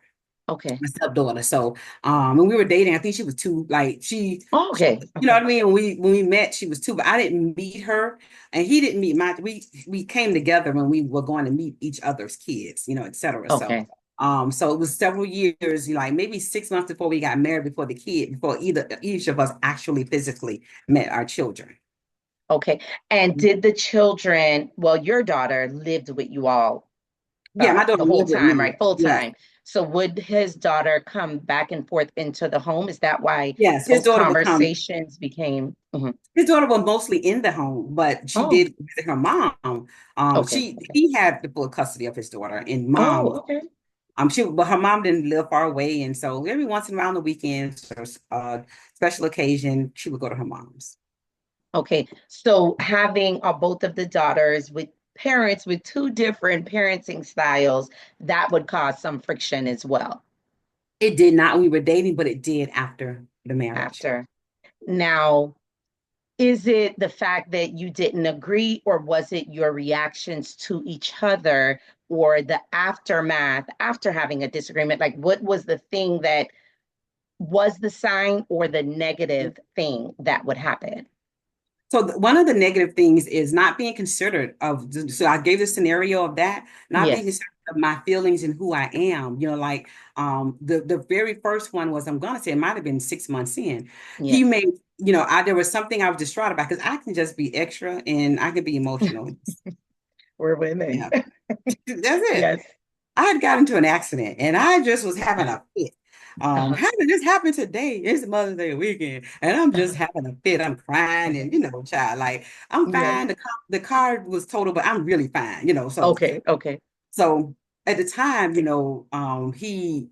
Okay. My stepdaughter. So when we were dating, I think she was 2. Like Oh, okay. you know Okay. what I mean? When we met, she was 2, but I didn't meet her, and he didn't meet my. We came together when we were going to meet each other's kids, etc. So Okay. so it was several years, like maybe 6 months before we got married, before each of us actually physically met our children. Okay. And did the children, well, your daughter lived with you all Yeah, my daughter the whole lived with time, me. right? Full Yes. time. So would his daughter come back and forth into the home? Is that why Yes, those conversations became? Mhm. his daughter was mostly in the home, but she Oh, did visit her mom. okay. Okay. He had the full custody of his daughter, and mom, Oh, okay. but her mom didn't live far away, and so every once in a while on the weekends or special occasion, she would go to her mom's. Okay. So having both of the daughters with parents with two different parenting styles, that would cause some friction as well It did not. We were dating, but it did after the marriage. after. Now, is it the fact that you didn't agree, or was it your reactions to each other, or the aftermath after having a disagreement? Like, what was the thing that was the sign or the negative thing that would happen? So one of the negative things is not being considerate of. So I gave the scenario of that, not being Yes, considerate of my feelings and who I am. Like the very first one was, I'm gonna say it might have been 6 months in. He yes. made there was something I was distraught about because I can just be extra and I can be emotional. We're women. Yeah, that's it. Yes. I had got into an accident and I just was having a fit. Uh-huh. How did this happen today? It's Mother's Day weekend, and I'm just Uh-huh. having a fit. I'm crying, and child, like I'm Yes. fine. The car was total, but I'm really fine. Okay. Okay. So at the time, he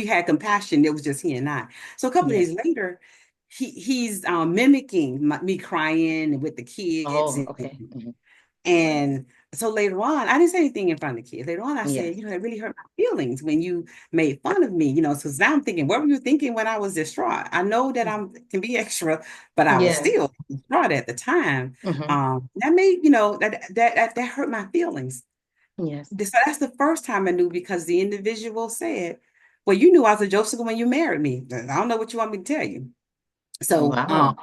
had compassion. It was just he and I. So a couple of Yes. days later, he's mimicking me crying with the kids, Oh, okay. Mhm. and so later on, I didn't say anything in front of the kids. Later on, I said, Yes. it really hurt my feelings when you made fun of me, because now I'm thinking, what were you thinking when I was distraught? I know that I can be extra, but I was Yes. still distraught at the time. Hmm. That made, that hurt my feelings. Yes. So that's the first time I knew because the individual said, well, you knew I was a Joseph when you married me. I don't know what you want me to tell you. So Wow.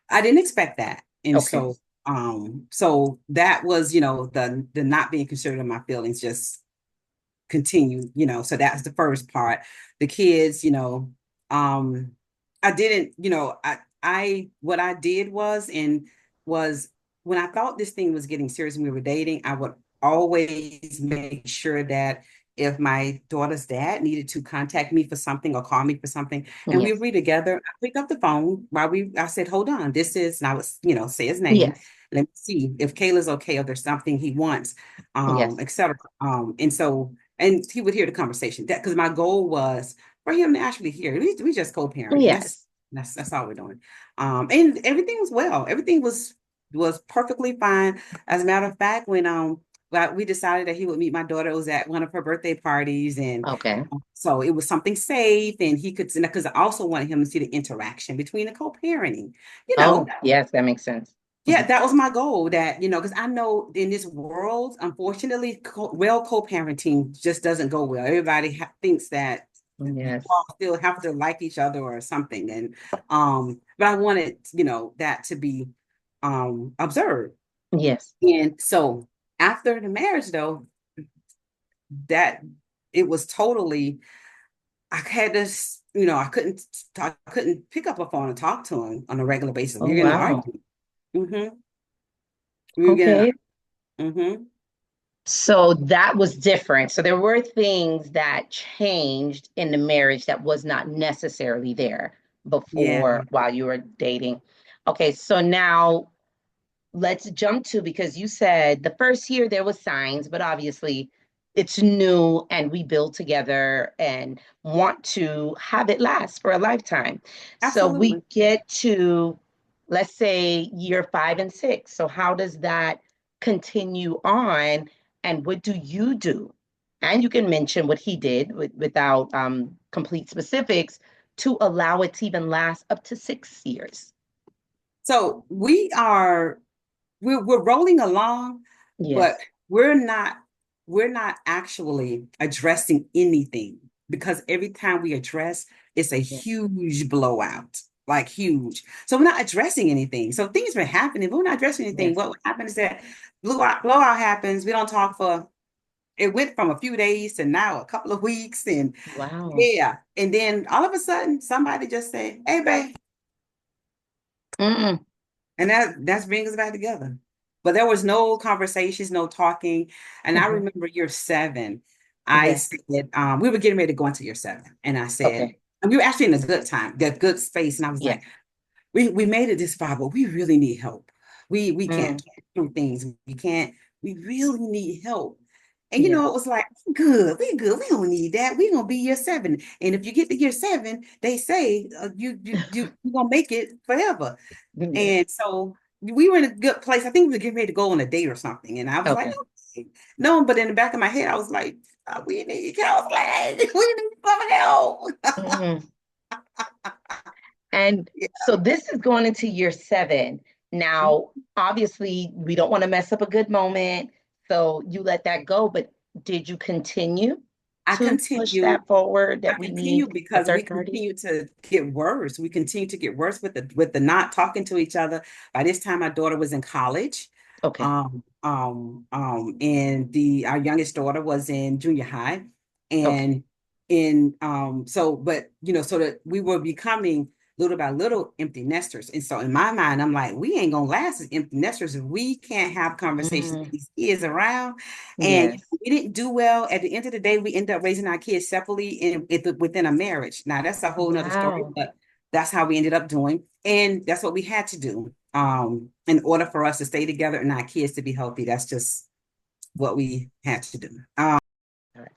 I didn't expect that. And Okay. so that was, the not being considered in my feelings just continued, so that's the first part. The kids, um, I didn't, what I did was when I thought this thing was getting serious and we were dating, I would always make sure that if my daughter's dad needed to contact me for something or call me for something, and we Yes. read together, I picked up the phone I said, hold on, and I was, say his name. Yes. Let me see if Kayla's okay, or there's something he wants, Yes. etc. And he would hear the conversation. That because my goal was for him to actually hear. We just co-parenting. Yes. That's all we're doing. And everything was well. Everything was perfectly fine. As a matter of fact, when we decided that he would meet my daughter, it was at one of her birthday parties, and Okay. so it was something safe, and he could, because I also wanted him to see the interaction between the co-parenting. You know, Oh, yes, that makes sense. yeah, Mhm. that was my goal. That because I know in this world, unfortunately, co-parenting just doesn't go well. Everybody thinks that you Yes. all still have to like each other or something, and but I wanted that to be observed. Yes. And so after the marriage, though, that it was totally. I had this, I couldn't pick up a phone and talk to him on a regular basis. Oh, We were getting an wow. argument. Mm-hmm. We were getting. Okay. Mm-hmm. So that was different. So there were things that changed in the marriage that was not necessarily there Yeah. before while you were dating. Okay, so now let's jump to, because you said the first year there was signs, but obviously it's new and we build together and want to have it last for a lifetime. So we Absolutely. get to, let's say, year 5 and 6. So how does that continue on, and what do you do? And you can mention what he did without complete specifics to allow it to even last up to 6 years. So we're rolling along, but Yes. we're not we're not actually addressing anything, because every time we address, it's a Yes. huge blowout, like huge. So we're not addressing anything. So things are happening, but we're not addressing anything. Yes. What happens is that blowout happens. We don't talk for. It went from a few days to now a couple of weeks, and Wow. yeah, and then all of a sudden somebody just say, "Hey, babe." Mm-mm. And that's brings us back together. But there was no conversations, no talking. And I Hmm. remember year 7, I Yes. said, we were getting ready to go into year 7. And I said, Okay. and we were actually in a good time, that good space. And I was like, Yes. we made it this far, but we really need help. We Mm. can't do things. We really need help. And Yes. it was like, we good. We don't need that. We're gonna be year 7. And if you get to year 7, they say you're gonna make it forever. Yes. And so we were in a good place. I think we were getting ready to go on a date or something. And I was like, Okay. okay. No, but in the back of my head, I was like, we need counseling. We need some help. Mm. And Yeah, so this is going into year 7. Now, obviously, we don't want to mess up a good moment. So you let that go. But did you continue I to push continued. that forward I that we need continued a because we third party? continue to get worse. We continue to get worse with the not talking to each other. By this time, my daughter was in college. Okay. And our youngest daughter was in junior high. Okay. And in so but so that we were becoming little by little empty nesters. And so in my mind, I'm like, we ain't gonna last as empty nesters if we can't have conversations with Mm, these kids around. And yes. we didn't do well. At the end of the day, we ended up raising our kids separately within a marriage. Now that's a whole nother story, Wow. but that's how we ended up doing. And that's what we had to do in order for us to stay together and our kids to be healthy. That's just what we had to do. All right.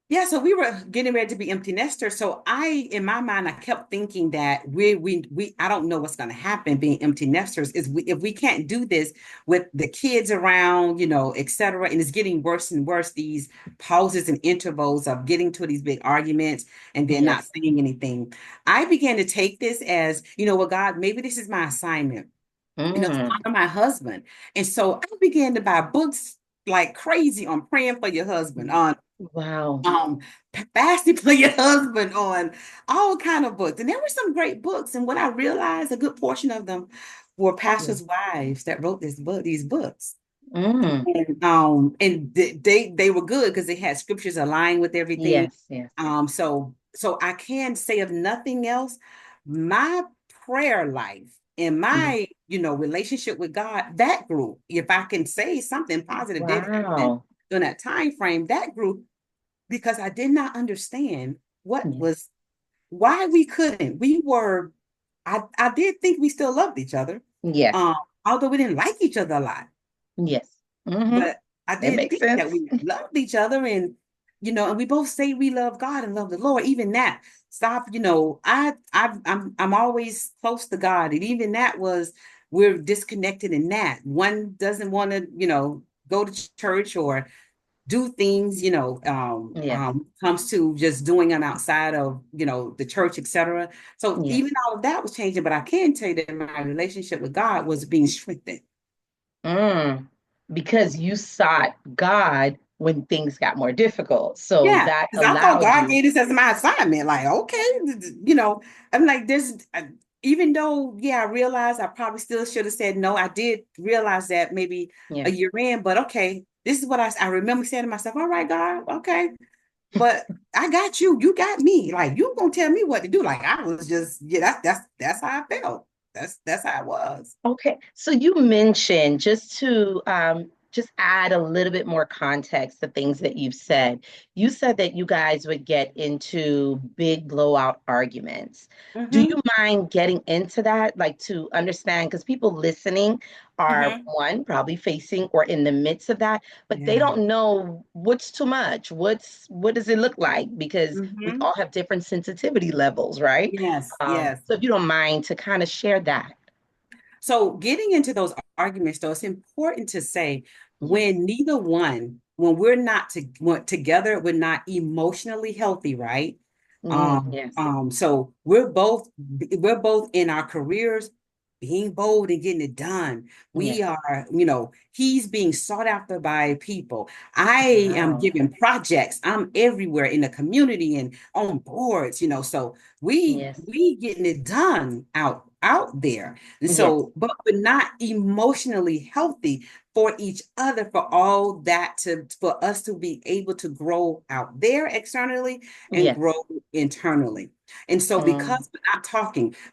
Yeah, so we were getting ready to be empty nesters. So in my mind, I kept thinking that I don't know what's going to happen being empty nesters if we can't do this with the kids around, et cetera, and it's getting worse and worse, these pauses and intervals of getting to these big arguments and then not Yes. saying anything. I began to take this as, well, God, maybe this is my assignment, to Mm, honor my husband. And so I began to buy books like crazy on praying for your husband, on wow. um fasting for your husband, on all kind of books. And there were some great books, and what I realized, a good portion of them were Yeah. pastors' wives that wrote these books. Mm, And they were good because they had scriptures aligned with everything. yes. Yes. So I can say, of nothing else, my prayer life and Mm, my relationship with God, that grew. If I can say something positive did happen wow. during that time frame, that grew, because I did not understand Yes. why we couldn't. I did think we still loved each other, Yes. um, although we didn't like each other a lot. Yes. Mm-hmm. But I It did makes think that sense. we loved each other, and we both say we love God and love the Lord. Even that, stop. I'm always close to God, and even that was, we're disconnected in that. One doesn't want to, go to church or do things, Yes. comes to just doing them outside of, the church, etc. So even Yes. all of that was changing, but I can tell you that my relationship with God was being strengthened. Mm. Because you sought God when things got more difficult. So Yeah, that because I thought allowed God you. gave this as my assignment. Like, okay, I'm like, even though, yeah, I realized I probably still should have said no. I did realize that maybe a Yeah. year in, but okay, this is what I remember saying to myself. All right, God, okay, but I got you. You got me. Like, you gonna tell me what to do? Like, I was just, yeah, that's how I felt. That's how it was. Okay, so you mentioned, just add a little bit more context to things that you've said. You said that you guys would get into big blowout arguments. Do Mm-hmm. you mind getting into that, like to understand? Because people listening are, Mm-hmm. one, probably facing or in the midst of that, but they Yeah. don't know what's too much. What does it look like? Because we Mm-hmm. all have different sensitivity levels, right? Yes. Yes. So if you don't mind to kind of share that. So getting into those arguments, though, it's important to say, Yes. when we're not together, we're not emotionally healthy, right? Yes. So we're both in our careers, being bold and getting it done. We Yes. are, he's being sought after by people. I am Wow. giving projects. I'm everywhere in the community and on boards, so we Yes. we getting it done out there. And Yes. so, but we're not emotionally healthy for each other, for all that, for us to be able to grow out there externally and Yes. grow internally. And so, Mm, because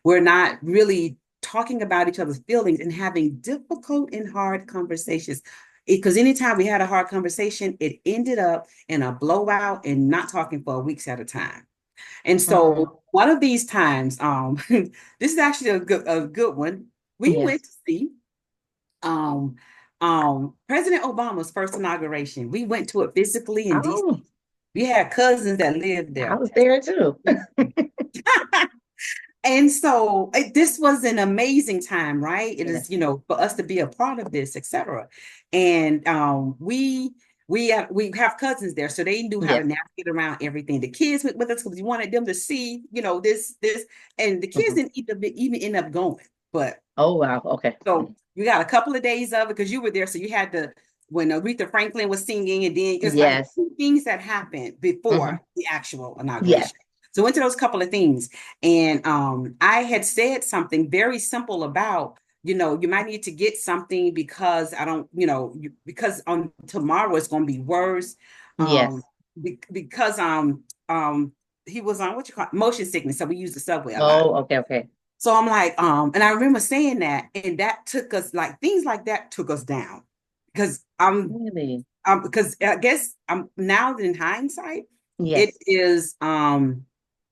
we're not really talking about each other's feelings and having difficult and hard conversations. Because anytime we had a hard conversation, it ended up in a blowout and not talking for weeks at a time. And mm, so one of these times, this is actually a good one. We yes. went to see um President Obama's first inauguration. We went to it physically in DC. Oh, We had cousins that lived I there. was there too. And so this was an amazing time, right? It is, Yes. for us to be a part of this, etc. And we have cousins there, so they knew how to Yes. navigate around everything. The kids went with us because we wanted them to see, this, and the kids Mhm. didn't even end up going. But Oh, wow. Okay. so you got a couple of days of it because you were there, so you had to, when Aretha Franklin was singing, and then it's like Yes. things that happened Hmm. before the actual Yes. inauguration. So went to those couple of things, and I had said something very simple about, you might need to get something because I don't, because on tomorrow it's going to be worse, Yes. because he was on, what you call it, motion sickness, so we use the subway a lot. Oh, okay. Okay. So I'm like, and I remember saying that, and that took us like things like that took us down because Really? because I guess I'm now in hindsight, it Yes. is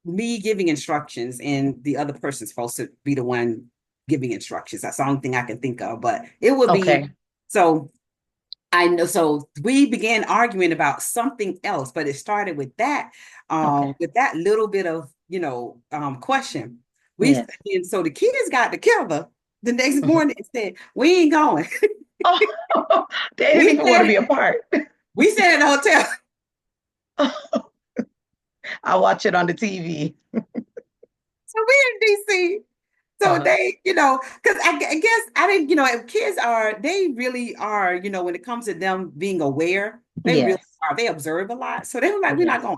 me giving instructions and the other person's supposed to be the one giving instructions. That's the only thing I can think of, but it would be Okay. so I know. So we began arguing about something else, but it started Okay. with that little bit of, question. We Yes. and so the kids got together the next Mhm. morning and said, "We ain't going." Oh, they didn't We even want to said, be apart. we said in the hotel. I watch it on the TV. So we in DC. So Uh-huh. they, because I guess I didn't, if kids are, they really are, when it comes to them being aware, they really Yes. are. They observe a lot. So they were like, we're not Yes. going.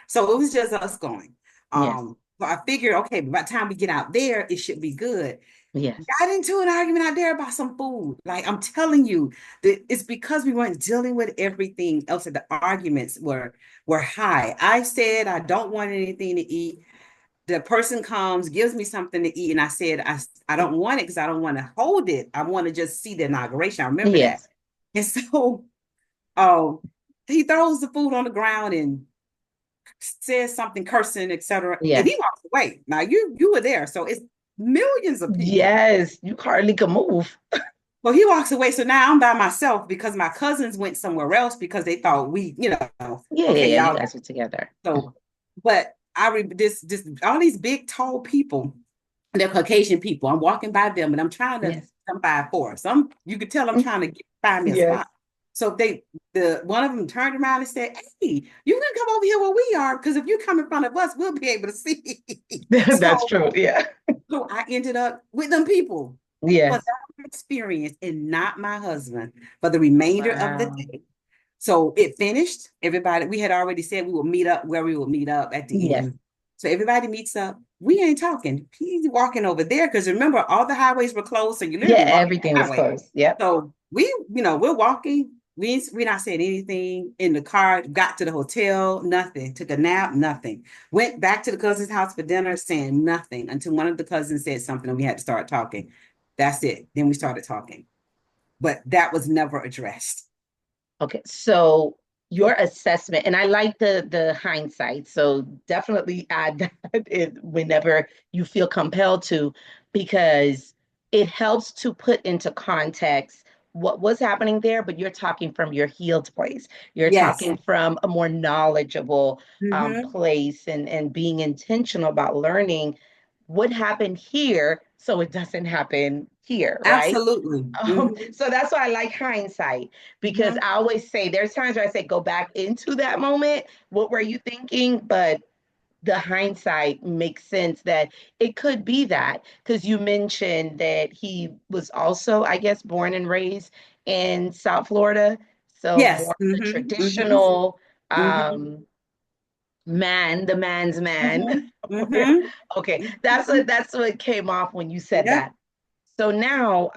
So it was just us going. Yes. So I figured, okay, by the time we get out there, it should be good. Yes. Got into an argument out there about some food. Like I'm telling you, that it's because we weren't dealing with everything else. That the arguments were high. I said I don't want anything to eat. The person comes, gives me something to eat, and I said, I don't want it because I don't want to hold it. I want to just see the inauguration. I remember that. Yes. And so um, he throws the food on the ground and says something cursing, etc. And he Yes. walks away. Now you were there, so it's millions of people. Yes. You hardly can move. Well, he walks away. So now I'm by myself because my cousins went somewhere else because they thought Yeah, yeah, okay, yeah. You y'all. guys are together. So, but this all these big tall people, they're Caucasian people. I'm walking by them and I'm trying to Yes. come by four. Some you could tell I'm trying to find me a Yes. spot. So the one of them turned around and said, "Hey, you can come over here where we are because if you come in front of us, we'll be able to see." That's so, true. Yeah. so I ended up with them people for Yes. that experience and not my husband for the remainder of the Wow. day. So it finished. Everybody, we had already said we would meet up where we would meet up at the Yes. end. So everybody meets up. We ain't talking. He's walking over there because remember, all the highways were closed. So you Yeah, literally walk everything the was highway. closed. Yep. So we're walking. We not saying anything in the car. Got to the hotel, nothing. Took a nap, nothing. Went back to the cousin's house for dinner, saying nothing until one of the cousins said something and we had to start talking. That's it. Then we started talking. But that was never addressed. Okay, so your assessment, and I like the hindsight, so definitely add that whenever you feel compelled to, because it helps to put into context what was happening there, but you're talking from your healed place. You're Yes. talking from a more knowledgeable Mm-hmm. place and being intentional about learning what happened here so it doesn't happen here, right? Absolutely. Mm-hmm. So that's why I like hindsight because Mm-hmm. I always say there's times where I say go back into that moment. What were you thinking? But the hindsight makes sense that it could be that because you mentioned that he was also, I guess, born and raised in South Florida. So Yes. more the Mm-hmm. Mm-hmm. traditional Mm-hmm. man, the man's man. Mm-hmm. Mm-hmm. Okay, Mm-hmm. that's what came off when you said Yep. that. So now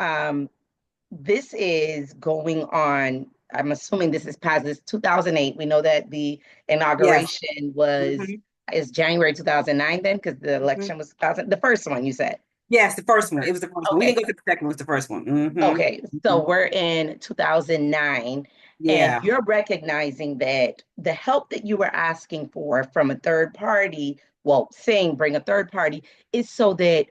this is going on. I'm assuming this is past this 2008. We know that the Yes. inauguration was Mm-hmm. is January 2009 then because the Mm-hmm. election was 2000, the first one you said. Yes, the The first one. It first. was the first one. We Okay. didn't go to the second one. It was the first one. Mm-hmm. Okay. Mm-hmm. So we're in 2009 and Yeah. you're recognizing that the help that you were asking for from a third party, well, saying bring a third party is so that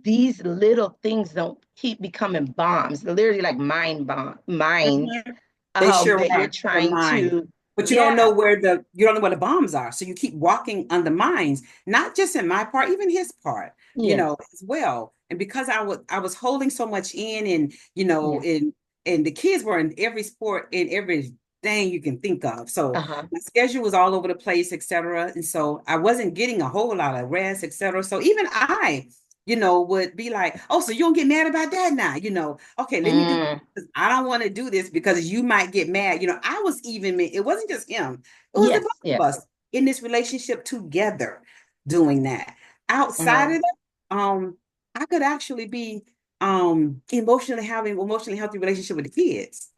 these little things don't keep becoming bombs, literally like mines Mm-hmm. They sure that you're are. The trying mines. to, But yeah, you don't know where the bombs are. So you keep walking on the mines, not just in my part, even his part, yes, as well. And because I was holding so much in and yes, and the kids were in every sport in every thing you can think of. So uh-huh, my schedule was all over the place, etc. And so I wasn't getting a whole lot of rest, etc. So even I, would be like, oh, so you don't get mad about that now, okay, let me do mm, I don't want to do this because you might get mad. I was even, it wasn't just him, it was the yes, both of yes, us in this relationship together doing that. Outside uh-huh, of that, I could actually be emotionally having emotionally healthy relationship with the kids.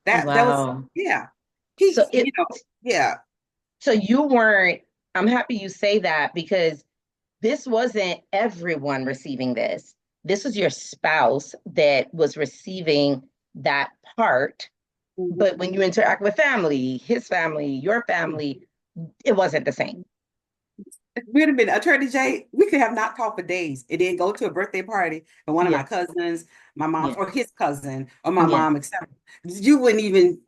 That was, wow. yeah. So He, it, yeah. so you weren't, I'm happy you say that because this wasn't everyone receiving this. This was your spouse that was receiving that part. But when you interact with family, his family, your family, it wasn't the same. We'd have been Attorney J. We could have not talked for days and then go to a birthday party for one of my Yeah, cousins, my mom, yeah, or his cousin, or my yeah, mom, etc. You wouldn't even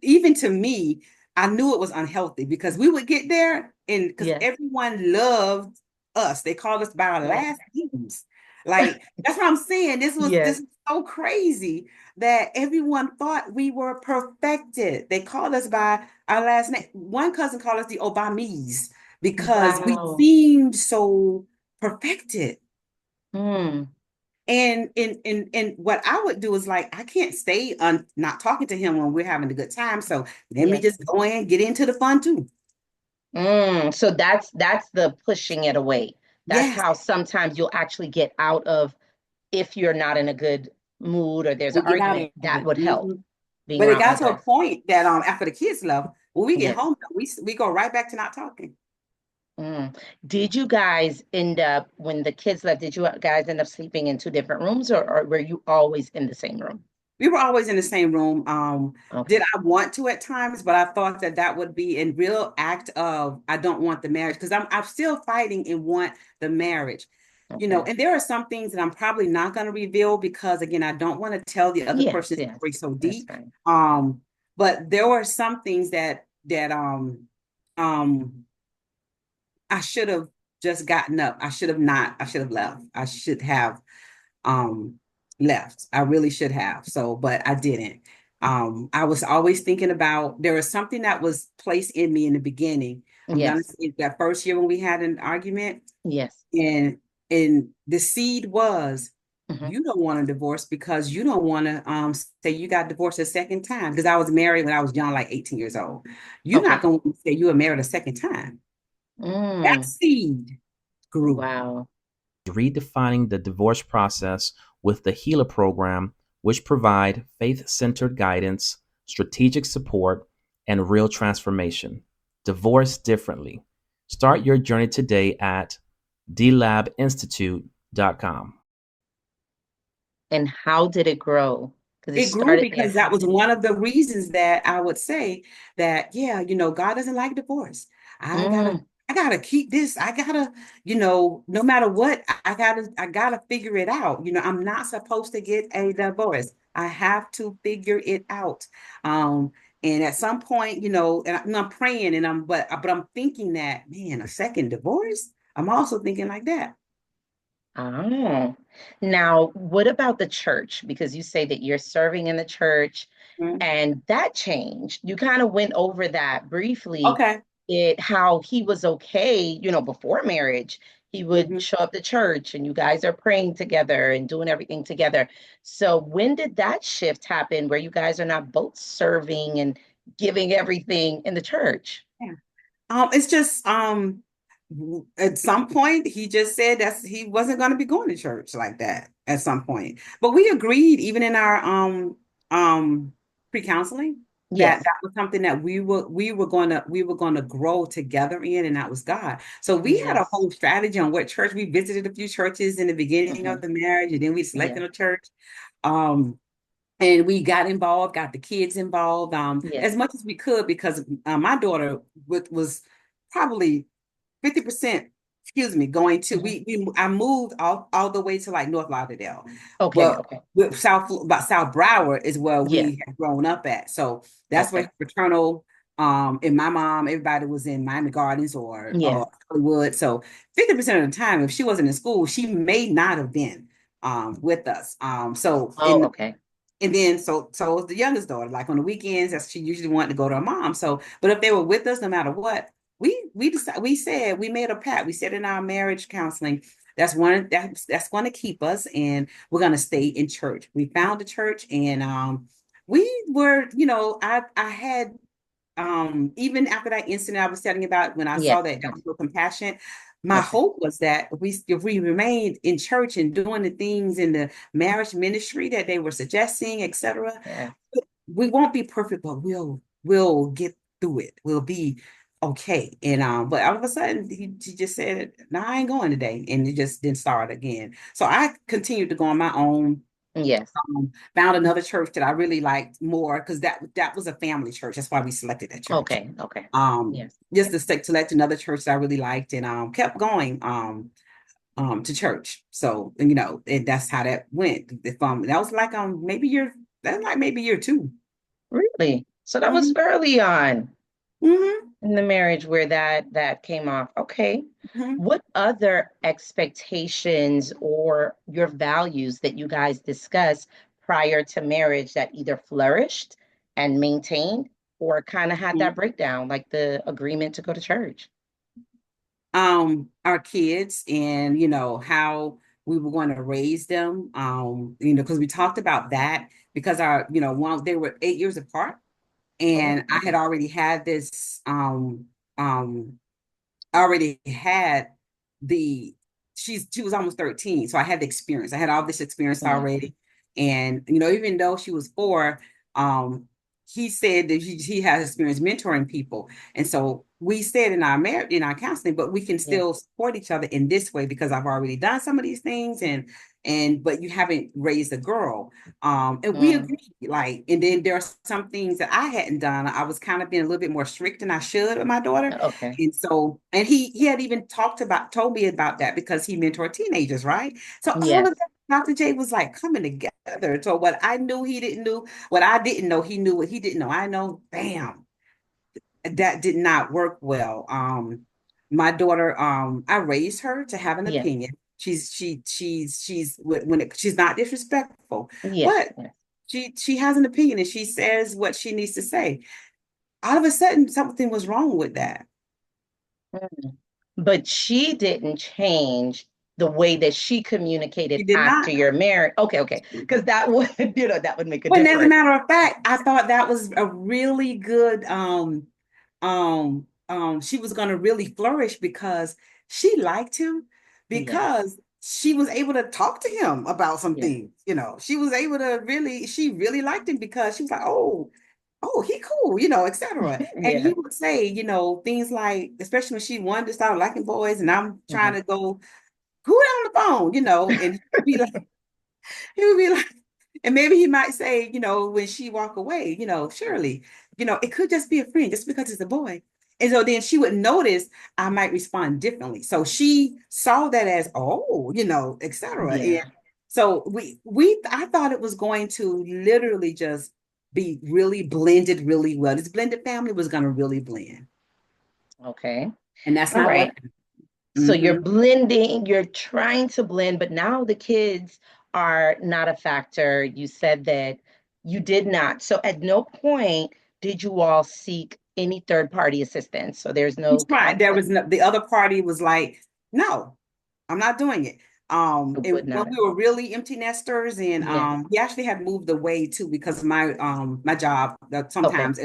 even to me. I knew it was unhealthy because we would get there and because yeah, everyone loved us. They called us by our yeah, last names. Like that's what I'm saying. yeah, This was so crazy that everyone thought we were perfected. They called us by our last name. One cousin called us the Obamis because we wow. seemed so perfected. Mm, And what I would do is like I can't stay on not talking to him when we're having a good time. So let me yeah. just go in, get into the fun too. So that's the pushing it away. That's Yes, how sometimes you'll actually get out of, if you're not in a good mood or there's an we'll get out argument, of that it. would help being But it around got to a others. point that after the kids left, when we get Yes. home, we go right back to not talking. Mm. Did you guys end up, when the kids left, did you guys end up sleeping in two different rooms, or were you always in the same room? We were always in the same room. Did Okay. I want to at times, but I thought that that would be in real act of I don't want the marriage because I'm still fighting and want the marriage, Okay. and there are some things that I'm probably not going to reveal because again, I don't want to tell the other Yes, person's yes. story so That's deep. fine. But there were some things that I should have just gotten up. I should have not. I should have left. I should have um left. I really should have. So, but I didn't. I was always thinking about there was something that was placed in me in the beginning. I'm gonna Yes. say that first year when we had an argument, Yes. and the seed was Hmm. you don't want a divorce because you don't want to say you got divorced a second time because I was married when I was young, like 18 years old. You're not Okay. gonna say you were married a second time. That Mm. seed grew. Wow. Redefining the divorce process with the Healer program, which provide faith-centered guidance, strategic support, and real transformation. Divorce differently. Start your journey today at dlabinstitute.com. And how did it grow? Because it It grew started there. because How that was did one of the reasons that I would say that, yeah, God doesn't like divorce. I gotta, mm, I gotta keep this. I gotta, no matter what, I gotta figure it out. I'm not supposed to get a divorce. I have to figure it out. Um, and at some point, and I'm praying and but I'm thinking that, man, a second divorce? I'm also thinking like that. oh. Now, what about the church? Because you say that you're serving in the church Mhm. and that changed. You kind of went over that briefly, Okay. how he was okay, before marriage. He would Mhm. show up to church and you guys are praying together and doing everything together. So when did that shift happen where you guys are not both serving and giving everything in the church? Yeah. It's just at some point he just said that he wasn't going to be going to church like that at some point. But we agreed even in our pre-counseling that Yes. that was something that we were going to grow together in, and that was God. So we had a Yes. whole strategy on what church. We visited a few churches in the beginning Hmm. of the marriage, and then we Yeah. selected a church. Um and we got involved, got the kids involved, Yes. as much as we could because my daughter was probably 50%, excuse me, going to Hmm. we I moved all the way to like North Lauderdale, Okay. but Okay. with South Broward is where Yes. we had grown up at. So that's Okay. where fraternal and my mom, everybody was in Miami Gardens Yeah. or Hollywood. So 50% of the time, if she wasn't in school, she may not have been with us. So Oh, okay. and then so was the youngest daughter. Like on the weekends, that's she usually wanted to go to her mom. So, but if they were with us, no matter what, we said we made a pact. We said in our marriage counseling, that's going to keep us, and we're going to stay in church. We found a church, and we were, I had even after that incident I was telling you about when I saw Yes. that Yes. gospel compassion, my Okay. hope was that if we remained in church and doing the things in the marriage ministry that they were suggesting, etc., Yeah. we won't be perfect, but we'll get through it. We'll be okay. And but all of a sudden he just said, "No, I ain't going today," and it just didn't start again. So I continued to go on my own. Yes. Found another church that I really liked more because that was a family church. That's why we selected that church. Okay. Okay. Yes. Just to select another church that I really liked, and kept going to church. So and that's how that went. That was like maybe year two. Really? So that was Mm-hmm. early on Mm-hmm. in the marriage where that came off. Okay. Mm-hmm. What other expectations or your values that you guys discussed prior to marriage that either flourished and maintained or kind of had that breakdown, like the agreement to go to church? Our kids and how we were going to raise them, because we talked about that because one they were 8 years apart, Oh, and I okay. had already had this um already had the she was almost 13, so I had the experience. I had all this experience Yeah. already. And even though she was 4, um he said that he has experience mentoring people. And so we said in our marriage, in our counseling, but we can Yeah. still support each other in this way because I've already done some of these things, and but you haven't raised a girl. And we Mm, agree, like, and then there are some things that I hadn't done. I was kind of being a little bit more strict than I should with my daughter. okay. And so, and he had even told me about that because he mentored teenagers, right? So all Yes. of that, Dr. J was like coming together. So what I knew he didn't know, what I didn't know, he knew what he didn't know. I know, bam, that did not work well. My daughter, I raised her to have an Yes. opinion. She's not disrespectful, Yes. but Yes. she has an opinion and she says what she needs to say. All of a sudden, something was wrong with that. Mm. But she didn't change the way that she She communicated did after not. your marriage. Okay, okay. Because that would, that would make a But as a difference. matter of fact, I thought that was a really good she was gonna really flourish because she liked him Yes. because she was able to talk to him about some Yes. things. She was able to she really liked him because she was like, oh, he cool, etc. And he Yeah. would say, things like, especially when she wanted to start liking boys, and I'm trying Mhm. to go, who on the phone, and he would be like, and maybe he might say, when she walk away, Shirley, it could just be a friend just because it's a boy. And so then she would notice I might respond differently. So she saw that as, oh, etc. And Yeah. so I thought it was going to literally just be really blended really well. This blended family was going to really blend. Okay. And that's All not what right. happened. So you're Mm-hmm. blending, you're trying to blend, but now the kids are not a factor. You said that you did not. So at no point did you all seek any third party assistance. So there's We no tried. There was counseling. no, the other party was like, no, I'm not doing it. It It was would when not. we were really empty nesters, and Yes. we actually had moved away too because of my job that Okay. sometimes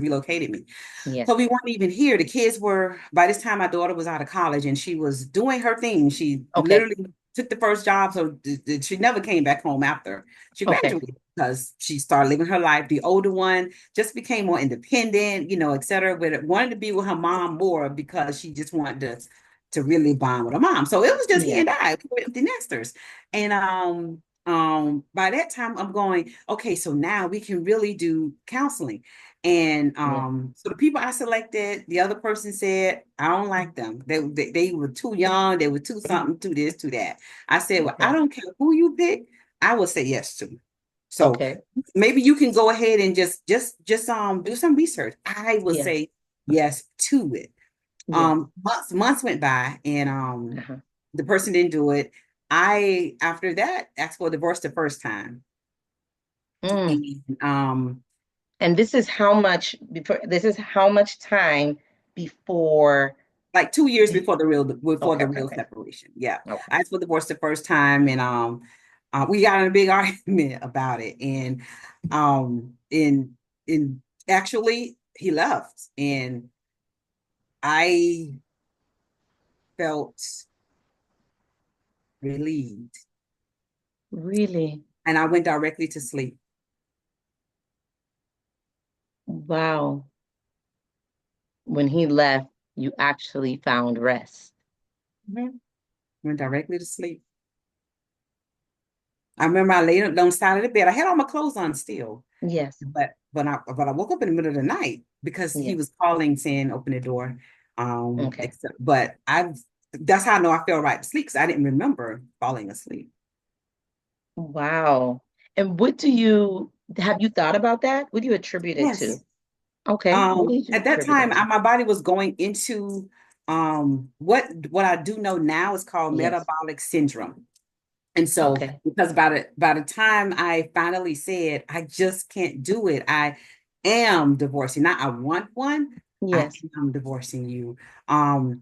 relocated me. Yes. So we weren't even here. The kids were, by this time my daughter was out of college and she was doing her thing. She Okay. literally took the first job, so she never came back home after she Okay. graduated because she started living her life. The older one just became more independent, et cetera, but wanted to be with her mom more because she just wanted to really bond with her mom. So it was just he Yeah. and I, we were empty nesters. And by that time I'm going, okay, so now we can really do counseling. And Yeah. so the people I selected, the other person said, I don't like them. They were too young, they were too something, too this, too that. I said, well, I Okay. don't care who you pick, I will say yes to. So Okay. maybe you can go ahead and just do some research. I will Yeah. say yes to it. Yeah. Months went by and Uh-huh. the person didn't do it. I after that asked for a divorce the first time. Mm. And And this is how much before this is how much time before like 2 years the before okay, the okay, real okay. separation. Yeah. Okay. I asked for divorce the first time, and we got in a big argument about it. And in actually he left, and I felt relieved, Really? and I went directly to sleep. Wow. when he left, you actually found rest. Went directly to sleep. I remember I laid on the side of the bed. I had all my clothes on still. Yes. But I woke up in the middle of the night because he was calling saying open the door. Okay. But that's how I know I fell right to sleep, because I didn't remember falling asleep. Wow. And have you thought about that? What do you attribute it to? Yes. Okay. What did you At that attribute time, that to? my body was going into what I do know now is called Yes. metabolic syndrome. And so, Okay. because by the time I finally said, I just can't do it, I am divorcing. Not I want one, I Yes. am divorcing you. I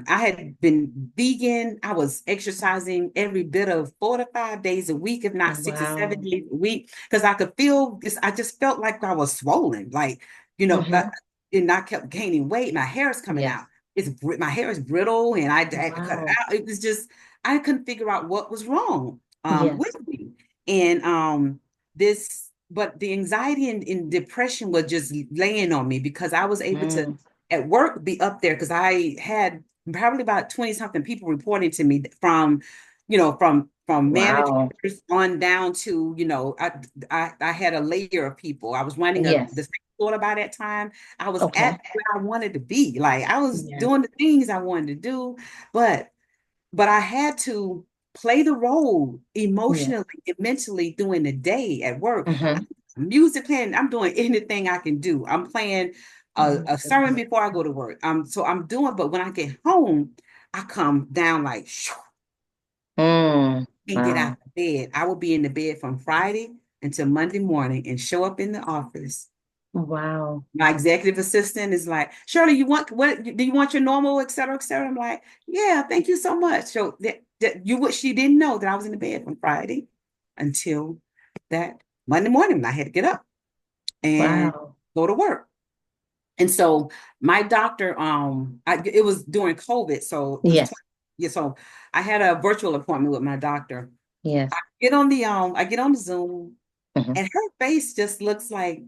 had been vegan. I was exercising every bit of 4 to 5 days a week, if not 6 or 7 Wow. days a week, because I could feel this. I just felt like I was swollen, like, and I kept gaining weight. My hair is coming Yes. out. My hair is brittle, and I had to cut it Wow. out. It was just, I couldn't figure out what was wrong Yes. with me. And but the anxiety and depression was just laying on me, because I was able to at work be up there, because I had probably about 20 something people reporting to me from, from managers Wow. on down to, I had a layer of people. I was running the Yes. same store by that time. I was Okay. at where I wanted to be. Like, I was Yes. doing the things I wanted to do, but I had to play the role Yes. emotionally and mentally during the day at work. Mm-hmm. Music playing, I'm doing anything I can do. I'm playing Oh my a sermon goodness. before I go to work. So I'm doing, but when I get home, I come down like, shoo, and get out Wow. of bed. I will be in the bed from Friday until Monday morning and show up in the office. Wow. My executive assistant is like, Shirley, do you want your normal, et cetera, et cetera? I'm like, yeah, thank you so much. So she didn't know that I was in the bed from Friday until that Monday morning when I had to get up and Wow. go to work. And so my doctor, it was during COVID. So it was, Yes. yeah. So I had a virtual appointment with my doctor. Yes. I get on the Zoom, Mm-hmm. and her face just looks like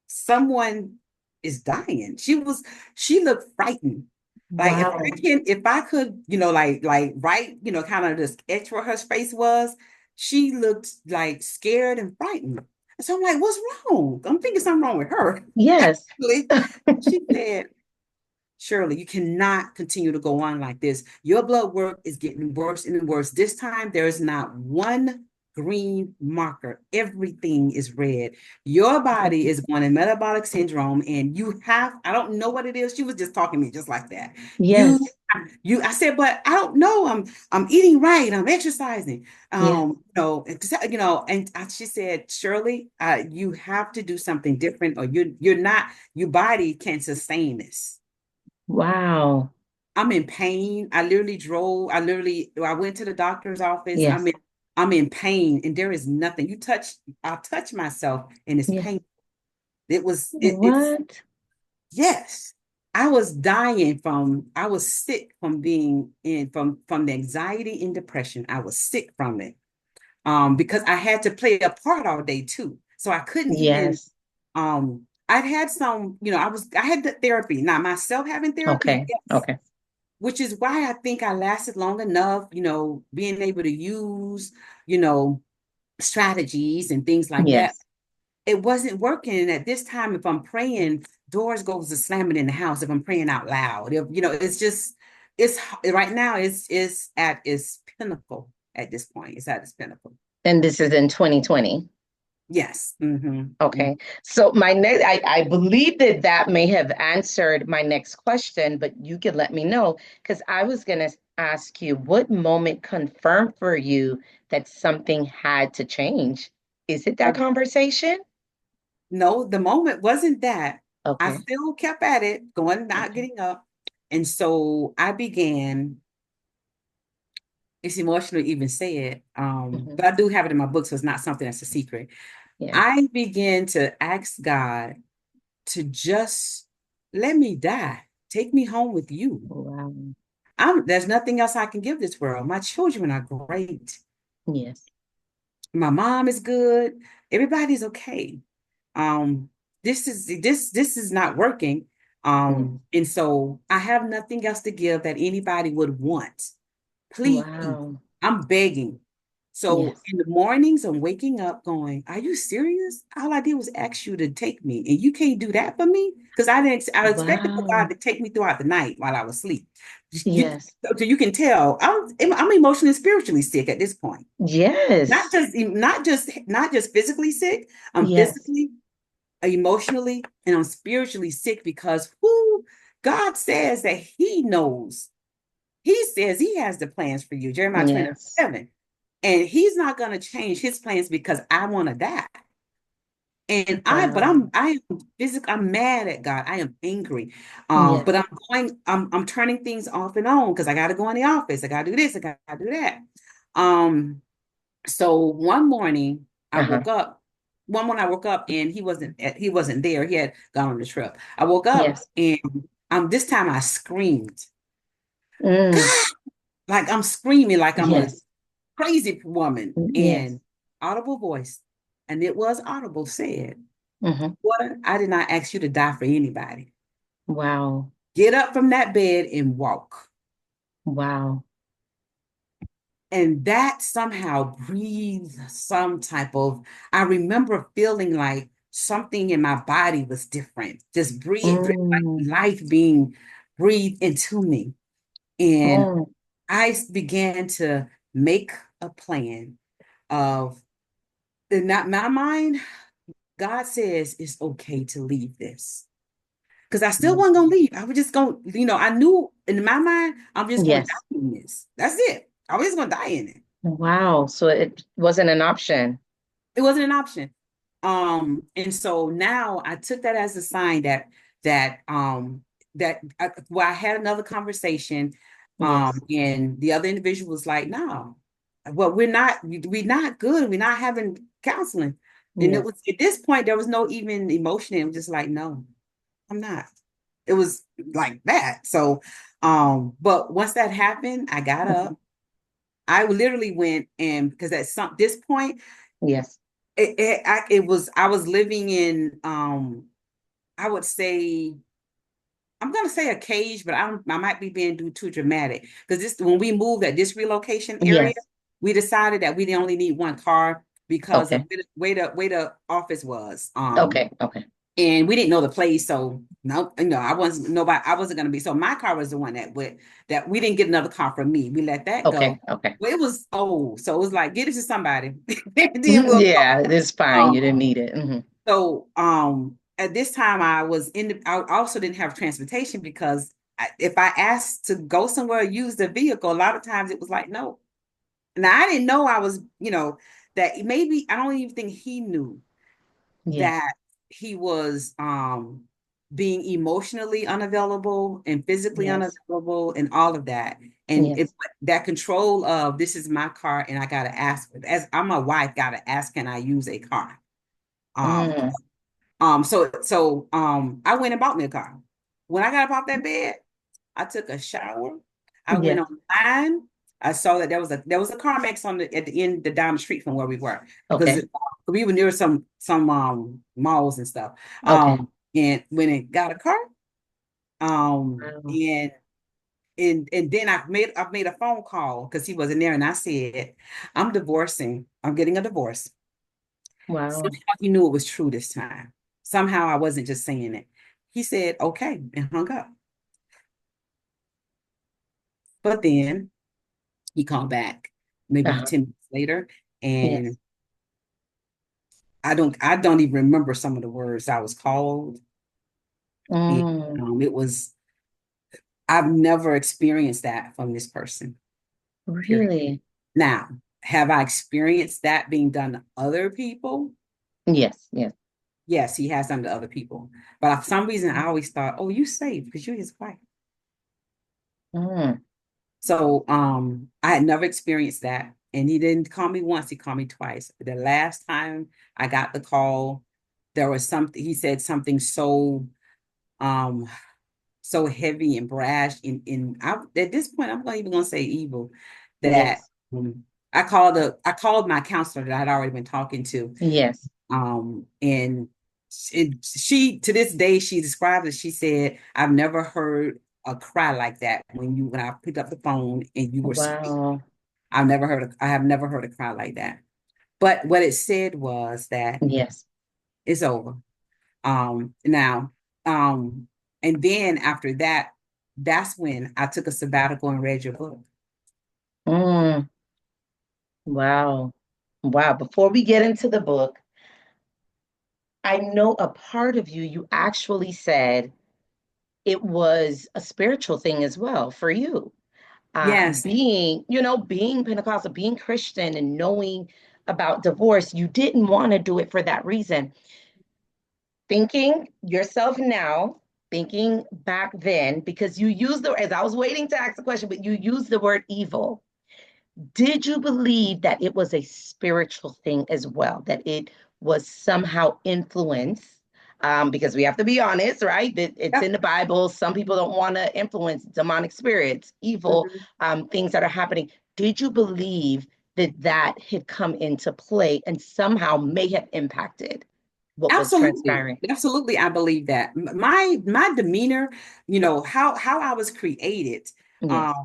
someone is dying. She looked frightened. Like, Wow. if I could, like write, kind of just etch what her face was, she looked like scared and frightened. And so I'm like, what's wrong? I'm thinking something wrong with her. Yes. Actually, she said, Shirley, you cannot continue to go on like this. Your blood work is getting worse and worse. This time, there is not one green marker. Everything is red. Your body is going in metabolic syndrome, and I don't know what it is. She was just talking to me just like that. Yes. I said, but I don't know. I'm eating right. I'm exercising. Yes. And she said, Shirley, you have to do something different, or your body can't sustain this. Wow. I'm in pain. I went to the doctor's office. Yes. I'm in pain, and there is nothing. I touch myself, and it's Yes. pain. What? Yes. I was sick from being from the anxiety and depression. I was sick from it. Because I had to play a part all day too. So I couldn't even, Yes. I'd had some, I had the therapy. Now, myself having therapy, Okay. yes, Okay. which is why I think I lasted long enough, being able to use, you know, strategies and things like that. Yes. It wasn't working. And at this time, if I'm praying, doors goes to slamming in the house if I'm praying out loud. It's just, it's right now, it's at its pinnacle at this point. It's at its pinnacle. And this is in 2020. Yes. Mm-hmm. Okay. So I believe that may have answered my next question, but you could let me know, because I was going to ask you, what moment confirmed for you that something had to change? Is it that conversation? No, the moment wasn't that. I Okay. still kept at it, going, not Okay. getting up. And so I began, it's emotional to even say it, Mhm. but I do have it in my book, so it's not something that's a secret. Yes. I began to ask God to just let me die. Take me home with you. Wow. There's nothing else I can give this world. My children are great. Yes. My mom is good. Everybody's okay. Um, this is not working. And so I have nothing else to give that anybody would want. Please, Wow. I'm begging. So Yes. in the mornings, I'm waking up going, are you serious? All I did was ask you to take me, and you can't do that for me? Because I expected for God Wow. to take me throughout the night while I was asleep. Yes. So you can tell I'm emotionally and spiritually sick at this point. Yes. Not just physically sick. I'm Yes. physically, emotionally, and I'm spiritually sick because who God says that He knows. He says He has the plans for you, Jeremiah Yes. 27. And He's not going to change His plans because I want to die. And Wow. I am physically, I'm mad at God. I am angry. Yes. But I'm turning things off and on because I got to go in the office. I got to do this. I got to do that. Um, so one morning I Uh-huh. woke up. One morning I woke up and he wasn't there. He had gone on the trip. I woke up Yes. and this time I screamed. Mm. God, like I'm screaming like I'm a Yes. crazy woman. Yes. And audible voice, and it was audible, said, Mm-hmm. "Water, I did not ask you to die for anybody. Wow. Get up from that bed and walk." Wow. And that somehow breathed some type of, I remember feeling like something in my body was different, just breathe, like Mm. life being breathed into me. And Mm. I began to make a plan of, in not my mind, God says it's okay to leave this. Because I still wasn't going to leave. I was just going, I knew in my mind, I'm just going to Yes. die in this. That's it. I was just going to die in it. Wow. So it wasn't an option. It wasn't an option. And so now I took that as a sign that well, I had another conversation, Yes. and the other individual was like, "No, well, we're not good. We're not having counseling." And it Yes. was at this point there was no even emotion. It was just like, "No, I'm not." It was like that. So, but once that happened, I got Mhm. up. I literally went, and because at this point Yes. I was living in I would say, I'm gonna say a cage, but I might be being too dramatic because this when we moved at this relocation area, Yes. we decided that we only need one car because of Okay. way the office was. Okay. Okay. And we didn't know the place, so no, I wasn't gonna be. So my car was the one that we didn't get another car for me. We let that go. Okay. Okay. Well, it was old, so it was like, get it to somebody, then we'll go. Yeah, it's fine. You didn't Um, need it. Hmm. so at this time I also didn't have transportation because if I asked to go somewhere or use the vehicle, a lot of times it was like, no. Now I didn't know I was, that maybe I don't even think he knew Yes. that he was being emotionally unavailable and physically Yes. unavailable and all of that. And Yes. that control of, this is my car and I gotta ask, as I'm a wife, gotta ask, can I use a car? Um, Mm. I went and bought me a car. When I got up off that bed, I took a shower. I went Yes. online. I saw that there was a CarMax at the end, down the street from where we were, because Okay. we were near some malls and stuff. Okay. And when it got a car, Wow. and then I made a phone call because he wasn't there, and I said, I'm divorcing. I'm getting a divorce. Wow. Somehow he knew it was true this time. Somehow I wasn't just saying it. He said, okay, and hung up. But then he called back maybe Uh-huh. 10 minutes later. Yes. And I don't even remember some of the words I was called. And Mm. I've never experienced that from this person, period. Really? Now, have I experienced that being done to other people? Yes. Yes. Yes, he has done to other people. But for some reason, I always thought, oh, you saved because you're his wife. Mm. So I had never experienced that. And he didn't call me once, he called me twice. The last time I got the call, there was something, he said something um so heavy and brash at this point, I'm not even gonna say evil, that Yes. I called my counselor that I'd already been talking to. Yes. And she to this day, she described it. She said, I've never heard a cry like that when I picked up the phone and you were speaking. Wow. I have never heard a cry like that. But what it said was that Yes. it's over. Now, and then after that, that's when I took a sabbatical and read your book. Mm. Wow. Wow. Before we get into the book, I know a part of you, you actually said it was a spiritual thing as well for you. Yes, Being Pentecostal, being Christian and knowing about divorce, you didn't want to do it for that reason. Thinking yourself now, thinking back then, because you used as I was waiting to ask the question, but you used the word evil. Did you believe that it was a spiritual thing as well, that it was somehow influenced? Because we have to be honest, right? That it's yep. in the Bible. Some people don't want to influence demonic spirits, evil Mhm. things that are happening. Did you believe that that had come into play and somehow may have impacted what was Absolutely. transpiring? Absolutely. I believe that my demeanor, how I was created, Yes.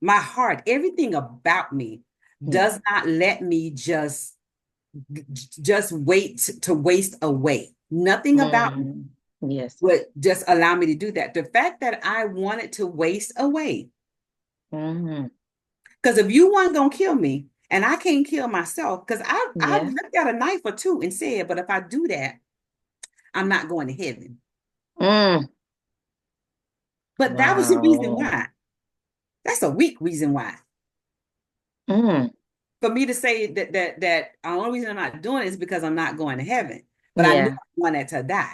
my heart, everything about me Yes. does not let me just wait to waste away. Nothing about me Mm, yes. would just allow me to do that. The fact that I wanted to waste away, Mm, because if you weren't gonna kill me and I can't kill myself, because I yeah. looked at a knife or two and said, but if I do that, I'm not going to heaven. Mm, But that was the reason wow. why. That's a weak reason why. Mm, For me to say that the only reason I'm not doing it is because I'm not going to heaven. But I knew yeah. I wanted to die.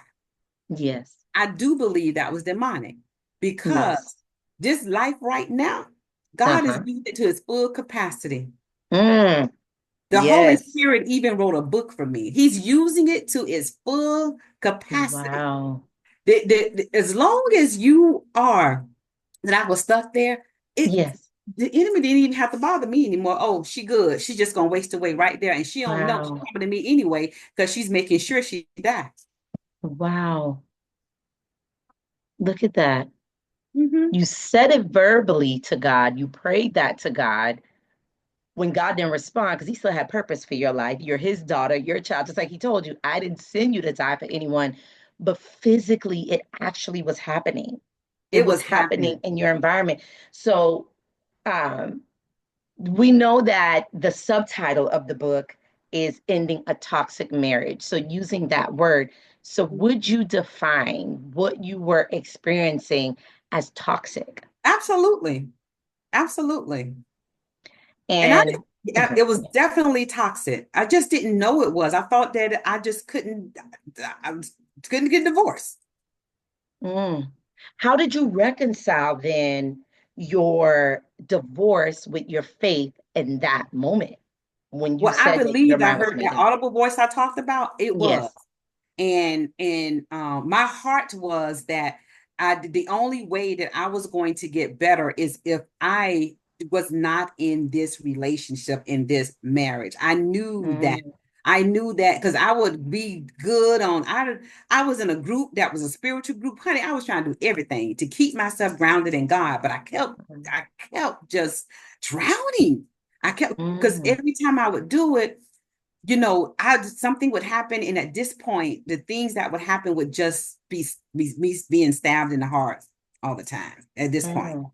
Yes. I do believe that was demonic because Yes. this life right now, God is Uh-huh. using it to its full capacity. Mm, The Holy yes. Spirit even wrote a book for me. He's using it to its full capacity. Wow. As long as you are, that I was stuck there, it Yes. the enemy didn't even have to bother me anymore. Oh, she good. She's just gonna waste away right there. And she don't know she's Wow. coming to me anyway, because she's making sure she dies. Wow. Look at that. Mm-hmm. You said it verbally to God. You prayed that to God when God didn't respond because he still had purpose for your life. You're his daughter, your child. Just like he told you, I didn't send you to die for anyone. But physically, it actually was happening. It It was was happening happening. in your environment. So, um, we know that the subtitle of the book is Ending a Toxic Marriage. So, using that word, so would you define what you were experiencing as toxic? Absolutely. Absolutely. And And it was definitely toxic. I just didn't know it was. I thought that I couldn't get divorced. mm, how did you reconcile then your divorce with your faith in that moment when you Well, I said that your believed I mind was heard made that up? audible voice I talked about. It was. Yes. And my heart was that the only way that I was going to get better is if I was not in this relationship, in this marriage. Mm, I knew that because I would be good on I was in a group that was a spiritual group. Honey, I was trying to do everything to keep myself grounded in God, but I kept just drowning. I kept because mm, every time I would do it, I something would happen, and at this point, the things that would happen would just be me being stabbed in the heart all the time. At this point,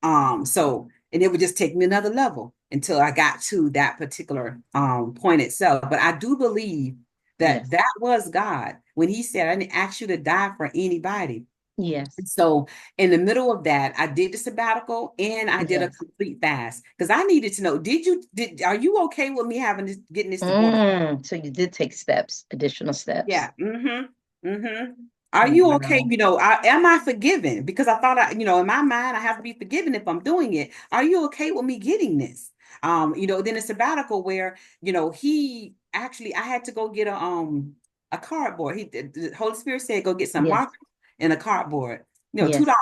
mm. so and it would just take me another level until I got to that particular point itself. But I do believe that Yes. that was God when He said, "I didn't ask you to die for anybody." Yes. So in the middle of that, I did the sabbatical and I did a Yes. complete fast because I needed to know, are you okay with me getting this divorce? So you did take steps, additional steps. Yeah. Mm-hmm. Mm-hmm. Are you okay? Wow. Am I forgiven? Because I thought in my mind, I have to be forgiven if I'm doing it. Are you okay with me getting this? Then a sabbatical where, he actually I had to go get a cardboard. The Holy Spirit said, go get some Yes. markers and a cardboard. $2 Yes.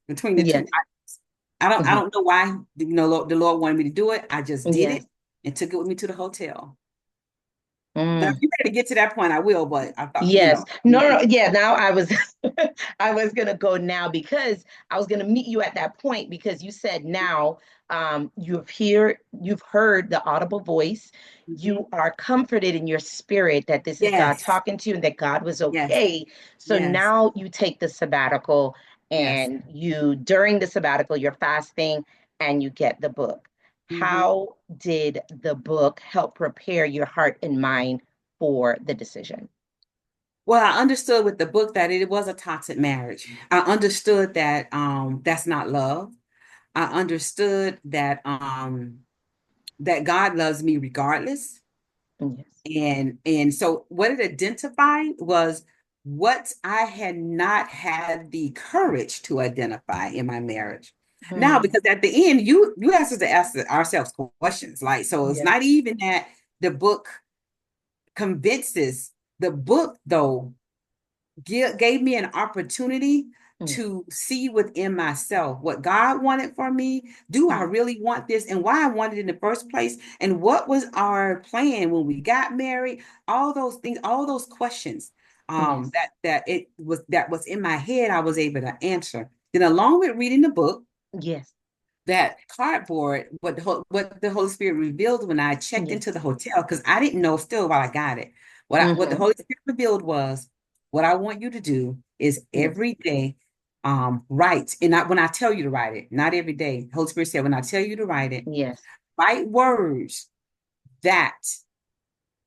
between the two Yes. items. I Mhm. don't know why, the Lord wanted me to do it. I just did it Yes. and took it with me to the hotel. Now, if Mm. you're ready to get to that point, I will, but I thought, Yes. No, no, yeah. Now I was, I was gonna go now because I was gonna meet you at that point because you said now, you've heard the audible voice. Mhm. You are comforted in your spirit that this is God Yes, talking to you and that God was yes, okay. So yes, now you take the sabbatical yes. and you, during the sabbatical, you're fasting and you get the book. Mhm. How did the book help prepare your heart and mind for the decision? Well, I understood with the book that it was a toxic marriage. I understood that that's not love. I understood that God loves me regardless. Yes. And so what it identified was what I had not had the courage to identify in my marriage. Now, Mm, because at the end, you asked us to ask ourselves questions. Like, so it's yes. not even that the book convinces. The book, though, gave me an opportunity Yes. to see within myself what God wanted for me. Do I Mm, really want this? And why I wanted it in the first place? And what was our plan when we got married? All those things, all those questions yes. that was in my head, I was able to answer. Then along with reading the book, Yes. that cardboard, what the Holy Spirit revealed when I checked into Yes. the hotel, because I didn't know still while I got it. What the Mm-hmm. Holy Spirit revealed was what I want you to do is Yes. every day write. And not when I tell you to write it, not every day. Holy Spirit said, when I tell you to write it, Yes. write words that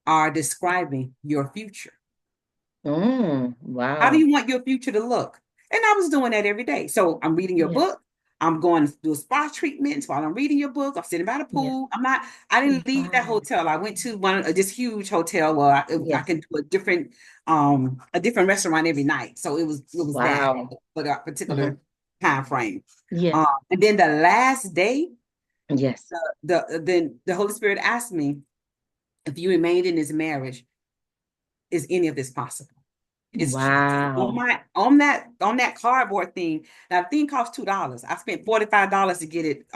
are describing your future. How do Wow. you want your future to look? And I was doing that every day. So I'm reading your Yes. book. I'm going to do spa treatments while I'm reading your book. I'm sitting by the Yes. pool. I didn't leave that Wow. hotel. I went to this huge hotel where I Yes. can do a different restaurant every night. So it was that Wow. for that Mm-hmm. particular time frame. Yes. And then the last day, Yes. then the Holy Spirit asked me, if you remained in this marriage, is any of this possible? It's on Wow. my on that cardboard thing. Now the thing cost $2. I spent $45 to get it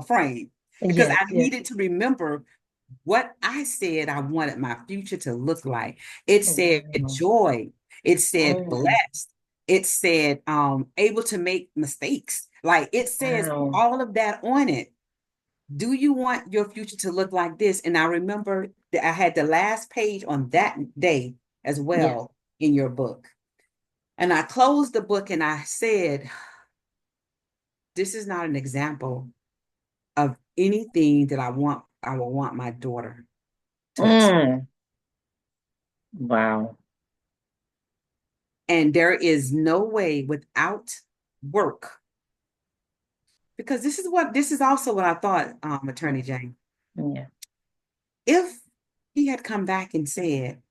framed because Yes. I Yes. needed to remember what I said I wanted my future to look like. It said Wow. joy. It said Mm, blessed. It said able to make mistakes. Like it says wow. all of that on it. Do you want your future to look like this? And I remember that I had the last page on that day as Yes. well in your book. And I closed the book and I said, this is not an example of anything that I will want my daughter to experience. Mm, wow. And there is no way without work, because this is also what I thought, Attorney Jane. Yeah. If he had come back and said,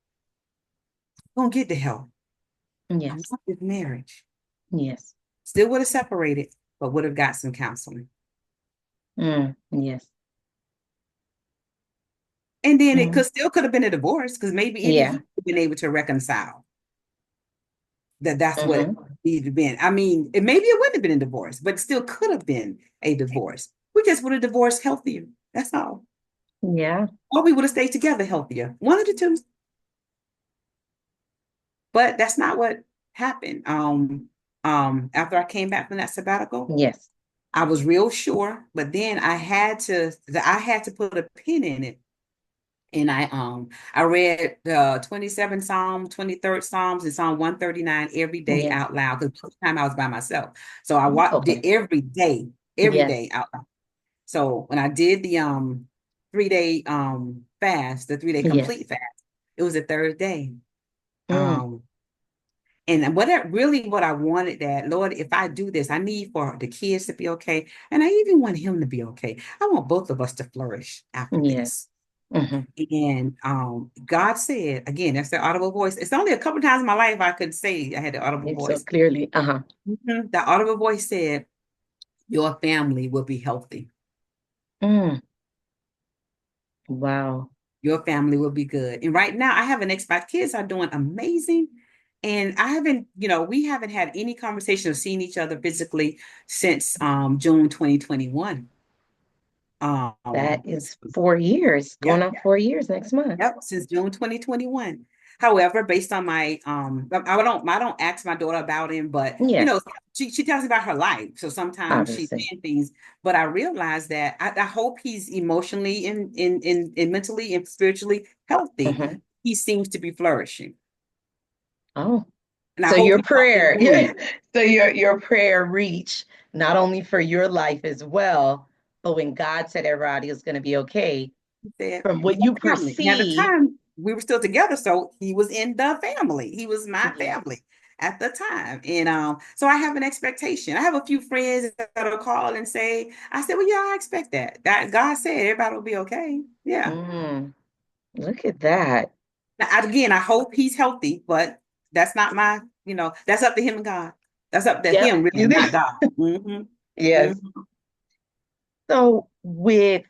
don't get the help, I Yes. want this marriage, Yes. still would have separated, but would have got some counseling. Yes. And then it Mm, could have been a divorce, because maybe even he yeah. would have been able to reconcile that's what it Mm-hmm. needed to been. I mean, maybe it wouldn't have been a divorce, but it still could have been a divorce. We just would have divorced healthier. That's all. Yeah. Or we would have stayed together healthier. One of the two. But that's not what happened. After I came back from that sabbatical, Yes. I was real sure, but then I had to put a pin in it. And I read the 27th Psalm, 23rd Psalms, and Psalm 139 every day Yes. out loud, because most of the time I was by myself. So I did Okay. every Yes. day out loud. So when I did the 3-day fast, the 3-day Yes. complete fast, it was the third day. Mm, Um, and what I wanted, that, Lord, if I do this, I need for the kids to be okay. And I even want him to be okay. I want both of us to flourish after yes. this. Mm-hmm. And God said, again, that's the audible voice. It's only a couple times in my life I could say I had the audible It's so voice. clearly. Uh-huh. Mhm. The audible voice said, your family will be healthy. Mm, wow. Your family will be good. And right now, I have an my kids are doing amazing. And we haven't had any conversation of seeing each other physically since June 2021. That is 4 years, going Yeah. on 4 years next month. Yep, since June 2021. However, based on my I don't ask my daughter about him, but Yeah, she tells me about her life. So sometimes she's obviously. saying things, but I realize that I hope he's emotionally and mentally and spiritually healthy. Hmm. He seems to be flourishing. Oh, And I so hope your he's healthy and prayer, blooming. so your prayer reached not only for your life as well, but when God said everybody was going to be okay, He said, from "My what you family." And at the perceive. time, we were still together, so he was in the family. He was my Yes. family at the time, and so I have an expectation. I have a few friends that'll call and say, "I said, well, yeah, I expect that. That God said everybody will be okay." Yeah. Mm, look at that. Now, again, I hope he's healthy, but that's not my, that's up to him and God. That's up to Yep. him, really, You not did. God. Hmm. Yes. Hmm. So with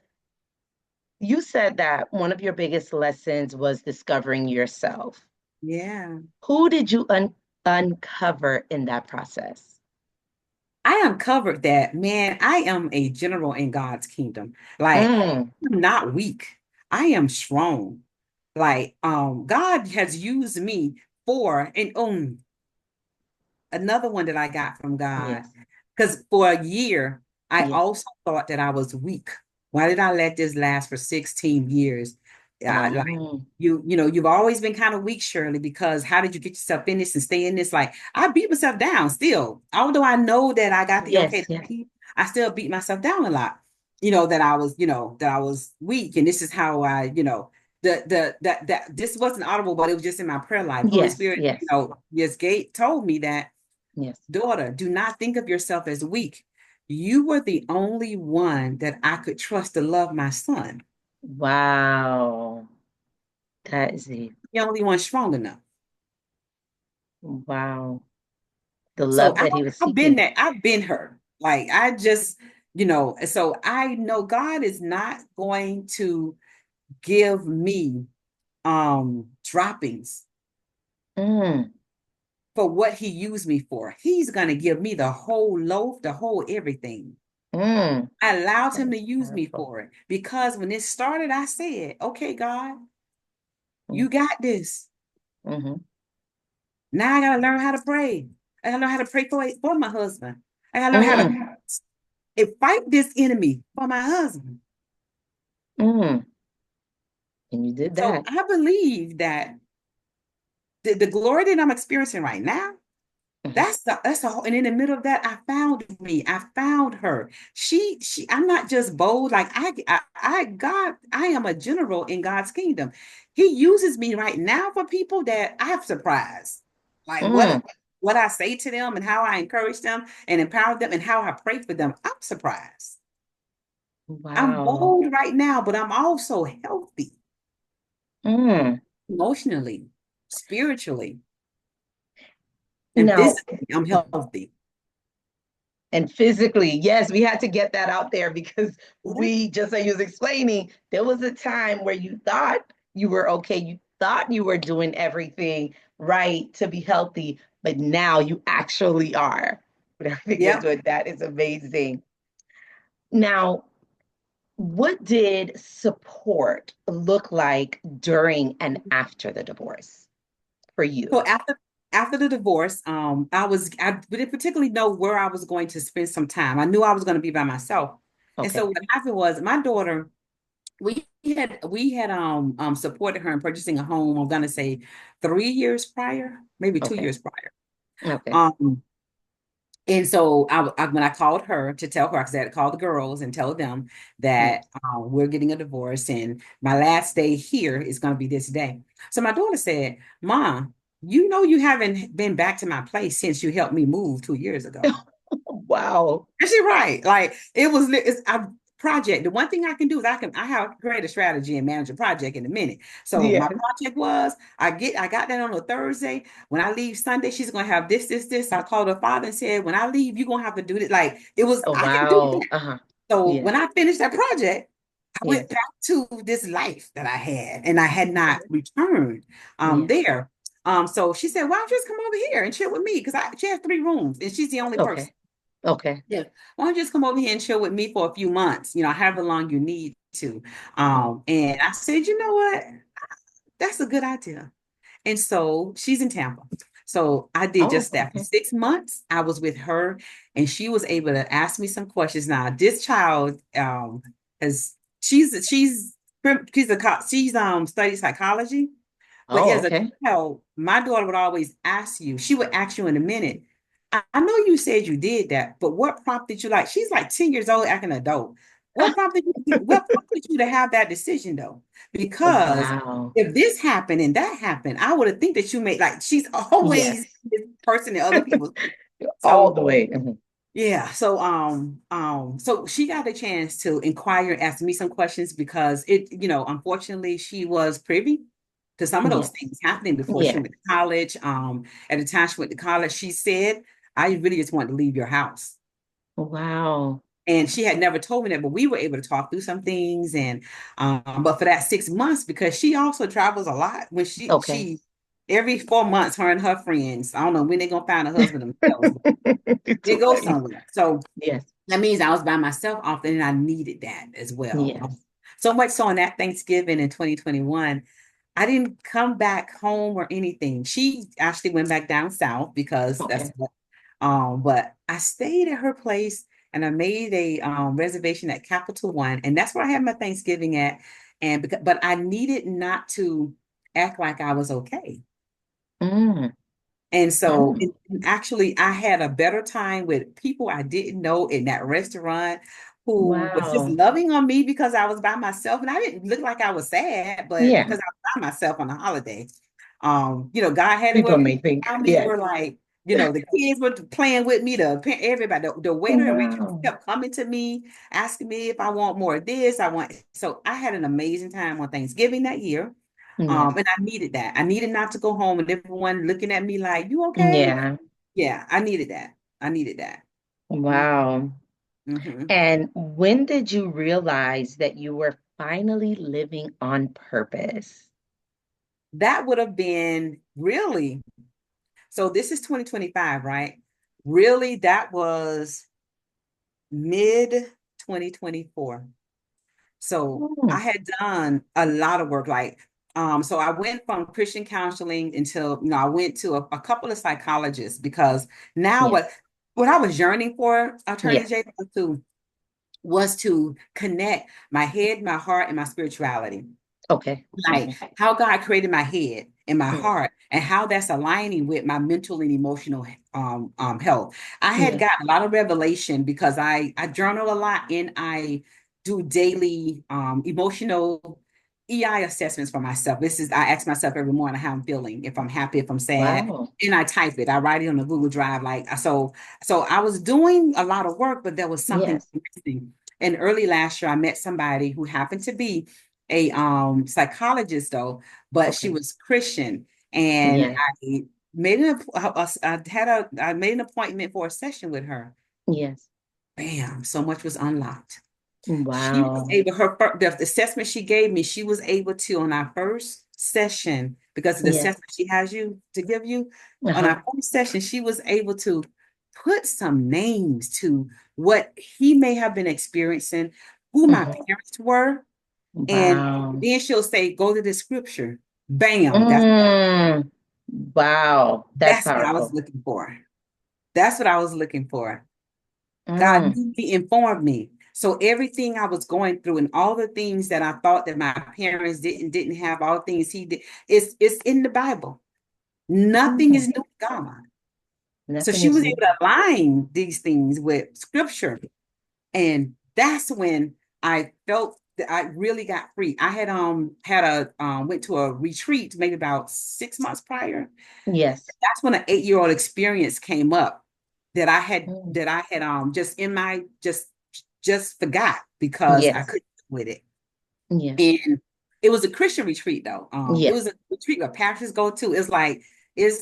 you said that one of your biggest lessons was discovering yourself. Yeah. Who did you uncover in that process? I uncovered that, man, I am a general in God's kingdom. Like, Mm, I'm not weak. I am strong. Like, God has used me for, and another one that I got from God. yes. Because for a year, I Yes. also thought that I was weak. Why did I let this last for 16 years? Like Oh, you've always been kind of weak, Shirley, because how did you get yourself in this and stay in this? Like I beat myself down still. Although I know that I got the okay yes, to yes, leave, I still beat myself down a lot. That I was weak. And this is how that this wasn't audible, but it was just in my prayer life. Holy yes, Spirit, yes, yes, Gate told me that, yes. daughter, do not think of yourself as weak. You were the only one that I could trust to love my son. Wow. That is a The only one strong enough. wow. The So love that he was I've been seeking. there. I've been her. Like I just, so I know God is not going to give me droppings Mm, for what he used me for. He's going to give me the whole loaf, the whole everything. mm. I allowed That him to is use me powerful. for it because when it started, I said, okay, God, Mm, you got this. mm-hmm, Now I got to learn how to pray. I got to learn how to pray for my husband. I got to learn how mm, to fight this enemy for my husband. mm. And you did So that. I believe that the glory that I'm experiencing right now, Mhm. that's the whole, and in the middle of that, I found me. I found her. I'm not just bold. Like God, I am a general in God's kingdom. He uses me right now for people that I've surprised. Like Mm. what I say to them and how I encourage them and empower them and how I pray for them. I'm surprised. I'm Wow. bold right now, but I'm also healthy Mm. emotionally, spiritually, and Now, physically. I'm healthy. and physically, yes, we had to get that out there because Yeah. we, just like you was explaining, there was a time where you thought you were okay, you thought you were doing everything right to be healthy, but now you actually are with everything you're Yep. doing. That is amazing. Now, what did support look like during and after the divorce for So you? after the divorce, I didn't particularly know where I was going to spend some time. I knew I was going to be by myself. And so Okay. what happened was my daughter, we had supported her in purchasing a home, I'm gonna say 3 years prior, maybe two Okay. years prior. Okay. Um, And so when I called her to tell her, because I had to call the girls and tell them that Yes. we're getting a divorce and my last day here is going to be this day. So my daughter said, Mom, you haven't been back to my place since you helped me move 2 years ago. Wow. And she's right. Like it's a project. The one thing I can do is I have create a strategy and manage a project in a minute. So my Yes. project was I got that on a Thursday. When I leave Sunday, she's gonna have this. I called her father and said, when I leave, you're gonna have to do it. Like it was, Oh, I can do wow. that. Uh-huh. So Yes. when I finished that project, I went Yes. back to this life that I had and I had not returned Yes. there. So she said, why don't you just come over here and chill with me? Because she has 3 rooms and she's the only person. Okay. Okay. Yeah. Why don't you just come over here and chill with me for a few months, however long you need to. Mhm. And I said, you know what? That's a good idea. And so she's in Tampa. So I did Oh, just that. For okay. 6 months, I was with her and she was able to ask me some questions. Now, this child has she's studied psychology, but Oh, as a okay. child, my daughter would always ask you, she would ask you in a minute, I know you said you did that, but what prompted you? Like, she's like 10 years old, acting adult. What prompted you to have that decision though? Because Wow. if this happened and that happened, I would have think that you made like she's Yes. always this person in other people's. All So the way. Mhm. yeah, so she got a chance to inquire and ask me some questions because unfortunately she was privy to some of those Yes. things happening before she Yeah. went to college. At the time she went to college, she said, I really just want to leave your house. Wow. And she had never told me that, but we were able to talk through some things. And but for that 6 months, because she also travels a lot, when Okay. she every 4 months, her and her friends, I don't know when they're gonna find a husband themselves, but It's they go funny. somewhere. So Yes. that means I was by myself often, and I needed that as well. Yes. So much so on that Thanksgiving in 2021, I didn't come back home or anything. She actually went back down south because that's Okay. what, but I stayed at her place and I made a reservation at Capital One, and that's where I had my Thanksgiving at. And but I needed not to act like I was okay. Mm. And so, Mm. actually, I had a better time with people I didn't know in that restaurant who was just Wow. loving on me because I was by myself. And I didn't look like I was sad, but Yeah. because I was by myself on a holiday. God had it People where may people think, around me yes. were like, the kids were playing with me, everybody, the waiter and waitress Wow. kept coming to me, asking me if I want more of this. So I had an amazing time on Thanksgiving that year. Yes. And I needed that. I needed not to go home and everyone looking at me like, you okay? Yeah. Yeah, I needed that. I needed that. Wow. Mm-hmm. And when did you realize that you were finally living on purpose? That would have been really, so this is 2025, right? Really, that was mid 2024. So I Mm. had done a lot of work. So I went from Christian counseling until, I went to a couple of psychologists because now Yes. what I was yearning for, Attorney Yes. J, was to connect my head, my heart, and my spirituality. Okay. Like Okay. how God created my head and my Yes. heart, and how that's aligning with my mental and emotional health. I had Yes. gotten a lot of revelation because I journal a lot and I do daily emotional EI assessments for myself. I ask myself every morning how I'm feeling, if I'm happy, if I'm sad, Wow. and I type it. I write it on a Google Drive. So I was doing a lot of work, but there was something Yes. missing. And early last year, I met somebody who happened to be a psychologist though, but she Okay. was Christian, and Yes. I made an appointment for a session with her. Yes. Bam, so much was unlocked. She was Wow. able, the assessment she gave me, she was able to, on our first session, because of the Yes. assessment she has you to give you, on Uh-huh. our first session, she was able to put some names to what he may have been experiencing, who my Mhm. parents were, and Wow. then she'll say, go to the scripture. Bam. Mm. Wow. That's That's what I was powerful. looking for. That's what I was looking for. God Mm. knew me, informed me. So everything I was going through and all the things that I thought that my parents didn't have, all the things he did, it's in the Bible. Nothing is Mm. new to God. So Nothing she is was able new. to align these things with scripture. And that's when I felt that I really got free. I went to a retreat maybe about 6 months prior. Yes. That's when an 8-year-old experience came up that I had Mm. that I had just in my just forgot because I Yes. couldn't deal with it. Yes. And it was a Christian retreat though. It was Yes. a retreat where pastors go to. It's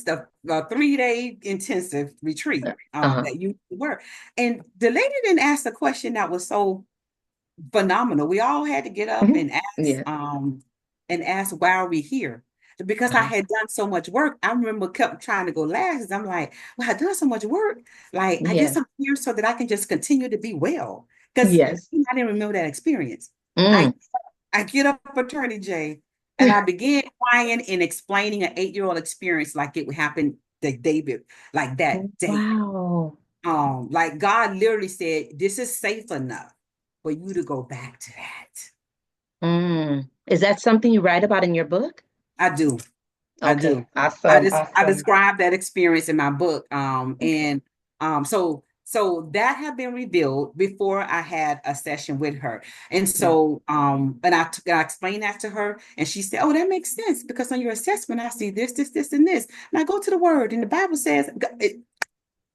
the 3-day intensive retreat Uh-huh. that you were. And the lady didn't ask a question that was so phenomenal. We all had to get up Mhm. Yes. and ask why are we here? because I had done so much work. I remember kept trying to go last because I'm like, well, I've done so much work. Like I guess Yes. I'm here so that I can just continue to be well. Because Yes. I didn't remember that experience. I Mm. I get up attorney Jay and I began crying and explaining an 8-year-old experience like it happened the day like that day. Wow. Like God literally said, this is safe enough for you to go back to that. Mm. Is that something you write about in your book? I do. I Okay. do. Awesome. I Awesome. describe that experience in my book. And so that had been revealed before I had a session with her. And Yeah. so and I explained that to her, and she said, "Oh, that makes sense because on your assessment, I see this, and this." And I go to the word, and the Bible says,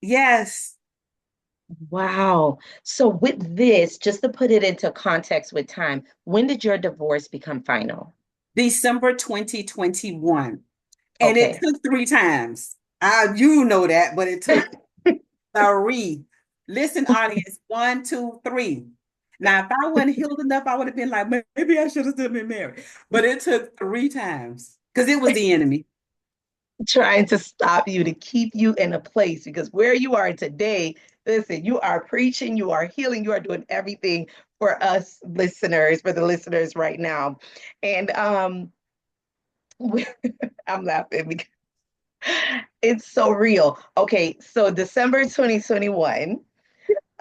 yes, Wow. So with this, just to put it into context with time, when did your divorce become final? December 2021. And it Okay. took 3 times. You know that, but it took three. Listen, audience, 1, 2, 3. Now, if I wasn't healed enough, I would have been like, maybe I should have still been married. But it took 3 times because it was the enemy. Trying to stop you to keep you in a place because where you are today, listen, you are preaching, you are healing, you are doing everything for us listeners, for the listeners right now. And I'm laughing because it's so real. Okay, so December 2021,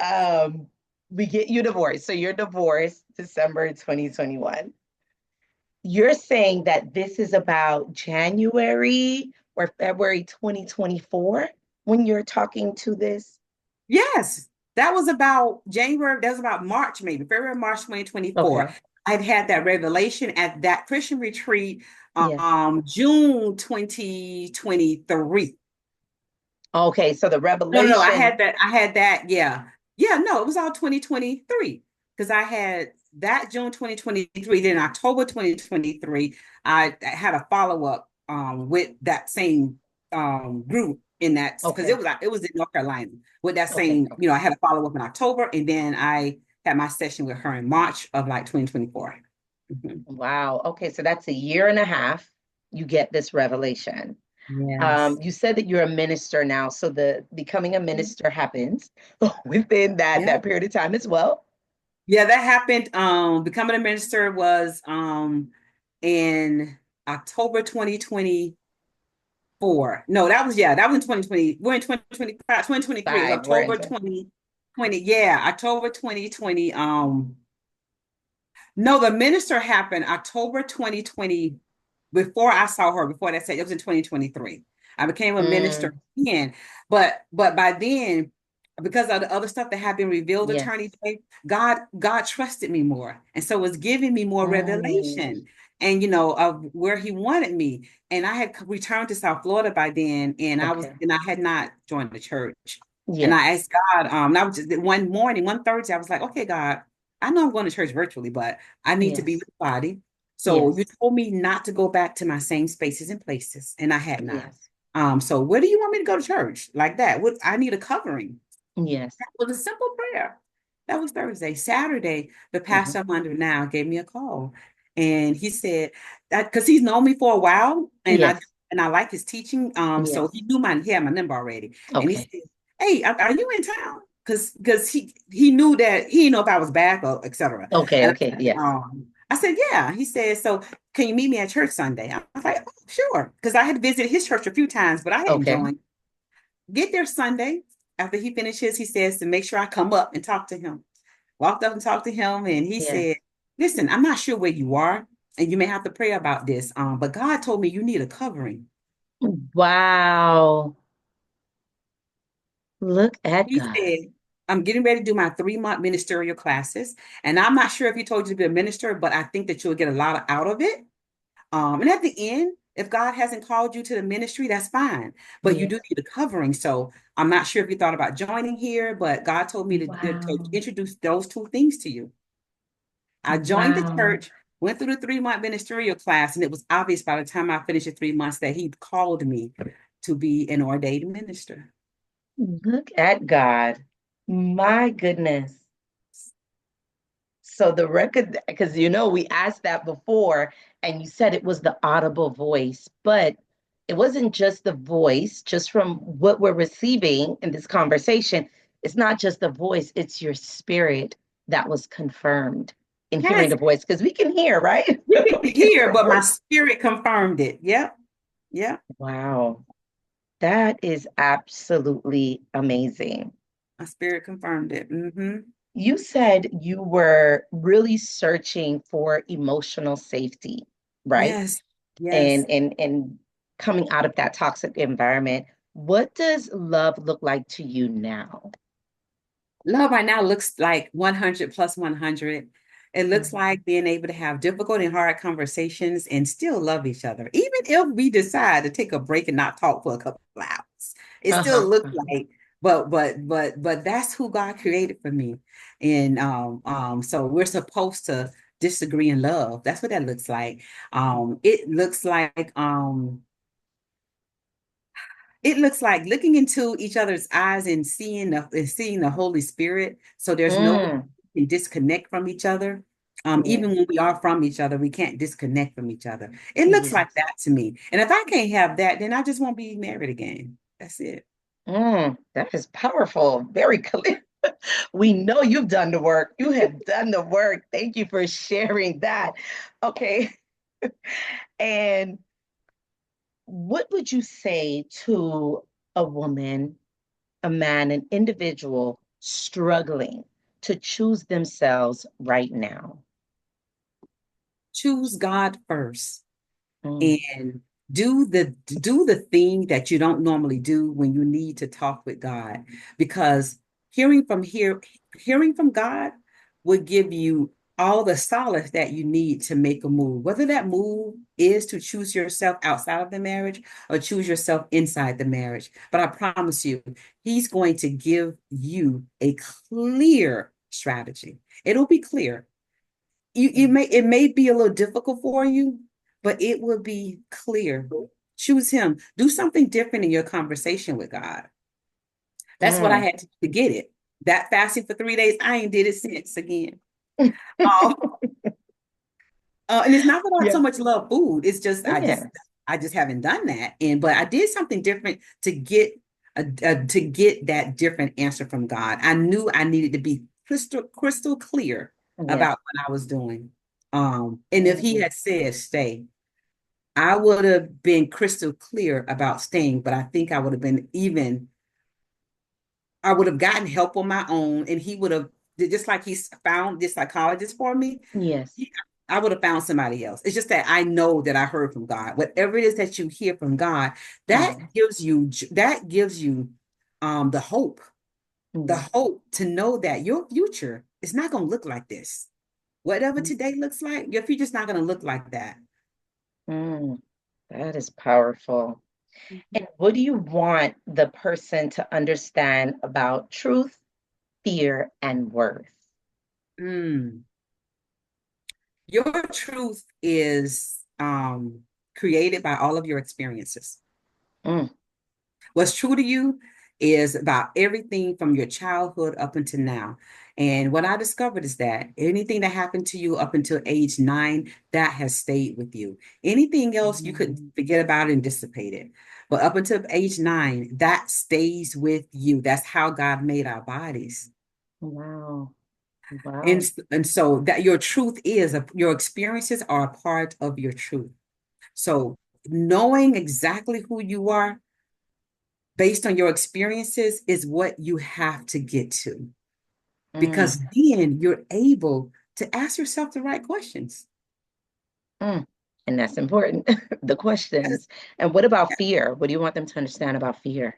um, we get you divorced. So you're divorced December 2021. You're saying that this is about January or February 2024 when you're talking to this? Yes, that was about January. That was about March, maybe February, March 2024. Okay. I'd had that revelation at that Christian retreat, Yes. June 2023. Okay. So the No. revelation. I had that. Yeah. Yeah. No, it was all 2023 because I had that June 2023. Then October 2023, I had a follow up with that same group in that because Okay. it was in North Carolina with that Okay. same, Okay. I had a follow up in October and then I had my session with her in March of like 2024. Mhm. Wow. Okay. So that's a year and a half. You get this revelation. Yes. You said that you're a minister now. So the becoming a minister happens within Yeah. that period of time as well. Yeah, that happened. Becoming a minister was in October 2024. No, that was in 2020. We're in 2025, 2023. It was 5. We're October into. 2020. Yeah, October 2020. No, the minister happened October 2020 before I saw her, before that said it was in 2023. I became a minister Mm, again. But by then, because of the other stuff that had been revealed, yes. attorney Day, God trusted me more. And so was giving me more Mm, revelation and of where he wanted me. And I had returned to South Florida by then, and okay. I had not joined the church. And Yes. I asked God, and I was just one morning, one Thursday, I was like, okay, God, I know I'm going to church virtually, but I need to be Yes. with the body. So you Yes. told me not to go back to my same spaces and places, and I had not. Yes. So where do you want me to go to church like that? What I need a covering. Yes. That was a simple prayer. That was Thursday. Saturday, the Mhm. pastor I'm under now gave me a call, and he said that because he's known me for a while, Yes. and I like his teaching. So Yes. he had my number already, and he Okay. said, "Hey, are you in town?" Because he knew that he didn't know if I was back or etc. Okay. And Okay. Yes. I said, "Yeah." He said, "So can you meet me at church Sunday?" I was like, "Oh, sure," because I had visited his church a few times, but I hadn't Okay. joined. Get there Sunday. After he finishes, he says to make sure I come up and talk to him. Walked up and talked to him, and he Yes. said, "Listen, I'm not sure where you are, and you may have to pray about this. But God told me you need a covering." Wow. Look at He God. said, "I'm getting ready to do my 3-month ministerial classes, and I'm not sure if he told you to be a minister, but I think that you'll get a lot out of it. And at the end, if God hasn't called you to the ministry, that's fine. But you do Yes. need a covering. So I'm not sure if you thought about joining here, but God told me to Wow. introduce those two things to you." I joined the Wow. church, went through the 3-month ministerial class, and it was obvious by the time I finished the 3 months that he called me to be an ordained minister. Look at God. My goodness. So the record, because we asked that before, and you said it was the audible voice, but it wasn't just the voice, just from what we're receiving in this conversation. It's not just the voice, it's your spirit that was confirmed in hearing Yes, the voice, because we can hear, right? you can We can hear hear, the but my voice. spirit confirmed it. Yep. Yep. Wow, that is absolutely amazing. My spirit confirmed it. Mm-hmm. You said you were really searching for emotional safety, right? Yes. Yes. And coming out of that toxic environment. What does love look like to you now? Love right now looks like 100 plus 100. It looks Mhm. like being able to have difficult and hard conversations and still love each other. Even if we decide to take a break and not talk for a couple of hours, it still Uh-huh. looks Uh-huh. like, but that's who God created for me. And so we're supposed to disagree in love. That's what that looks like. It looks like it looks like looking into each other's eyes and seeing the Holy Spirit. So there's no way Mm, we can disconnect from each other. yeah. Even when we are from each other, we can't disconnect from each other. It looks like Yes. that to me. And if I can't have that, then I just won't be married again. That's it. That is powerful. Very clear. We know you've done the work. You have done the work. Thank you for sharing that. Okay. And what would you say to a woman, a man, an individual struggling to choose themselves right now? Choose God first. Mm, And do the thing that you don't normally do when you need to talk with God, because hearing from here hearing from God will give you all the solace that you need to make a move, whether that move is to choose yourself outside of the marriage or choose yourself inside the marriage. But I promise you, he's going to give you a clear strategy. It'll be clear. mm, It may be a little difficult for you, but it will be clear. Choose him. Do something different in your conversation with God. That's what I mm. had to get it. That fasting for 3 days, I ain't did it since again. Um, and it's not that I so Yeah. much love food. It's just Yes. I just haven't done that. And but I did something different to get that different answer from God. I knew I needed to be crystal clear Yeah. about what I was doing. And if he Mm, had said stay, I would have been crystal clear about staying, but I think I would have gotten help on my own, and he would have, just like he's found this psychologist for me, yes. I would have found somebody else. It's just that I know that I heard from God. Whatever it is that you hear from God, Yes. that gives you the Yeah. hope to know that your future is not going to look like this. Whatever today looks like, your future's not going to look like that. Mm, that is powerful. And what do you want the person to understand about truth, fear, and worth? Mm. Your truth is created by all of your experiences. Mm, What's true to you is about everything from your childhood up until now. And what I discovered is that anything that happened to you up until age 9, that has stayed with you. Anything else, you could forget about it and dissipate it. But up until age 9, that stays with you. That's how God made our bodies. wow. And, Wow. and so that your truth is, your experiences are a part of your truth. So knowing exactly who you are based on your experiences is what you have to get to, Mm, because then you're able to ask yourself the right questions. mm. And that's important. The questions. And what about fear? What do you want them to understand about fear?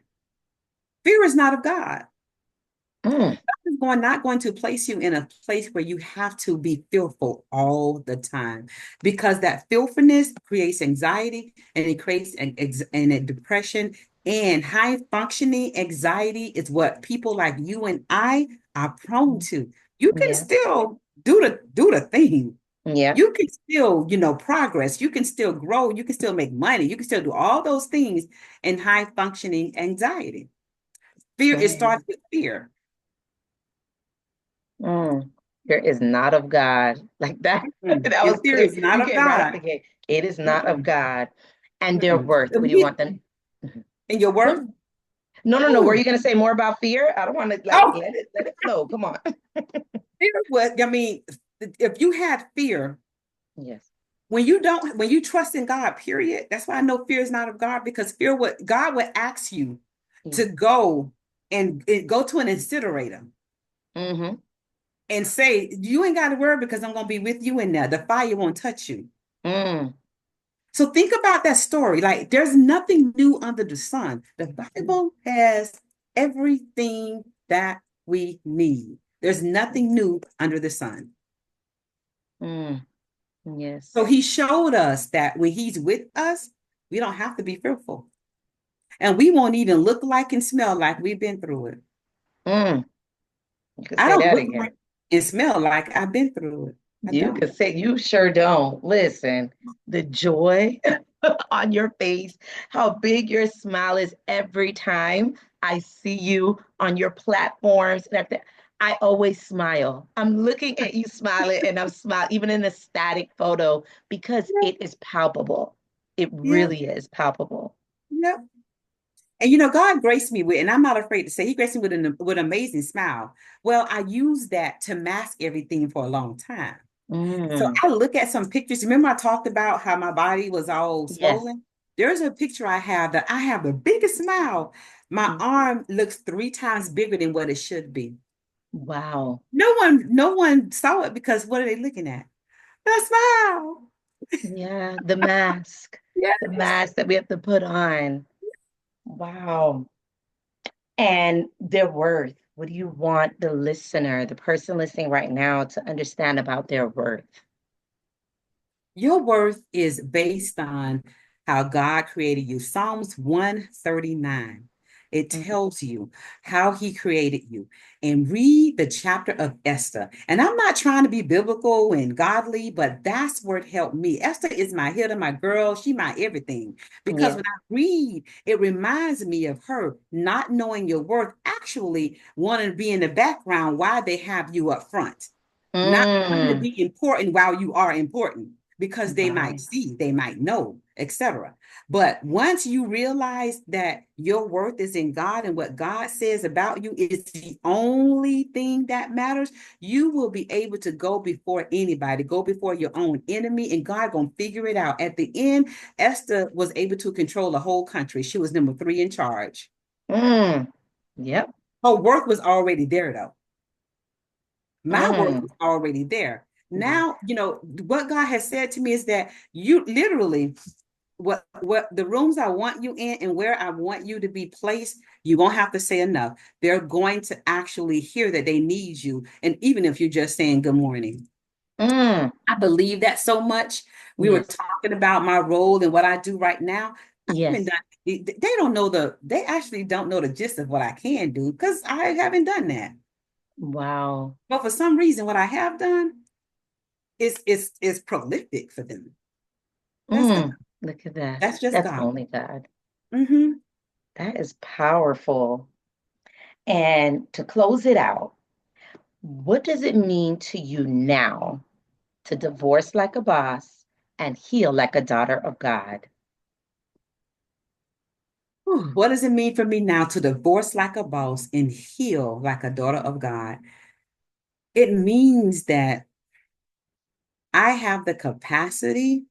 Fear is not of God. Mm, Is going not going to place you in a place where you have to be fearful all the time, because that fearfulness creates anxiety, and it creates a depression, and high functioning anxiety is what people like you and I are prone to. You can yeah. still do the thing. Yeah. You can still, progress. You can still grow. You can still make money. You can still do all those things in high functioning anxiety. Fear, it Mm, starts with fear. mm. Fear is not of God. Like that. That Your was fear clear. is not You of came right out God. the gate. It is not of Mm-mm, God. And their mm-mm. worth. What do you want them? Mhm. And your No, worth? no, no, no, no. Were Ooh. you going to say more about fear? I don't want to like Oh, let it flow. Come on. fear was, I mean, if you had fear, Yes. when you trust in God, period, that's why I know fear is not of God, because fear would, God would ask you Yeah. to go and go to an incinerator Mm-hmm. and say, you ain't got to worry because I'm going to be with you in there. The fire won't touch you. Mm. So think about that story. Like there's nothing new under the sun. The Bible has everything that we need. There's nothing new under the sun. Mm. So Yes. he showed us that when he's with us, we don't have to be fearful. And we won't even look like and smell like we've been through it. Mm. You could I say don't that look again. like and smell like I've been through it. I You don't. could say you sure don't. Listen, the joy on your face, how big your smile is every time I see you on your platforms and everything. I always smile. I'm looking at you smiling and I'm smiling, even in a static photo, because it is palpable. It Yeah, really is palpable. yeah. And you know, God graced me with, and I'm not afraid to say, He graced me with an amazing smile. Well, I used that to mask everything for a long time. So Mm, I look at some pictures. Remember, I talked about how my body was all yes. swollen? There's a picture I have that I have the biggest smile. My Mm, arm looks 3 times bigger than what it should be. wow. No one saw it because what are they looking at? The smile. Yeah, Yes. the mask that we have to put on. Wow. And their worth. What do you want the listener, the person listening right now, to understand about their worth? Your worth is based on how God created you. Psalms 139. It Mhm. tells you how he created you. And read the chapter of Esther. And I'm not trying to be biblical and godly, but that's where it helped me. Esther is my healer, my girl. She my everything. Because Yeah. when I read, it reminds me of her not knowing your worth, actually wanting to be in the background while they have you up front, not wanting to Mm, be important while you are important because they might right. see, they might know, etc. But once you realize that your worth is in God and what God says about you is the only thing that matters, you will be able to go before anybody, go before your own enemy, and God gonna figure it out. At the end, Esther was able to control the whole country. She was number 3 in charge. Mm, yep. Her worth was already there, though. My worth Mm, was already there. yes. Now, you know, what God has said to me is that you literally, what the rooms I want you in and where I want you to be placed, you won't have to say enough. They're going to actually hear that they need you. And even if you're just saying good morning. Mm, I believe that so much. We were yes. talking about my role and what I do right now. I haven't Yes. done, they don't know they actually don't know the gist of what I can do because I haven't done that. Wow. But for some reason, what I have done is prolific for them. That's God. Mm, look at that. That's just That's God. only God. Mm-hmm. That is powerful. And to close it out, what does it mean to you now to divorce like a boss and heal like a daughter of God? What does it mean for me now to divorce like a boss and heal like a daughter of God? It means that I have the capacity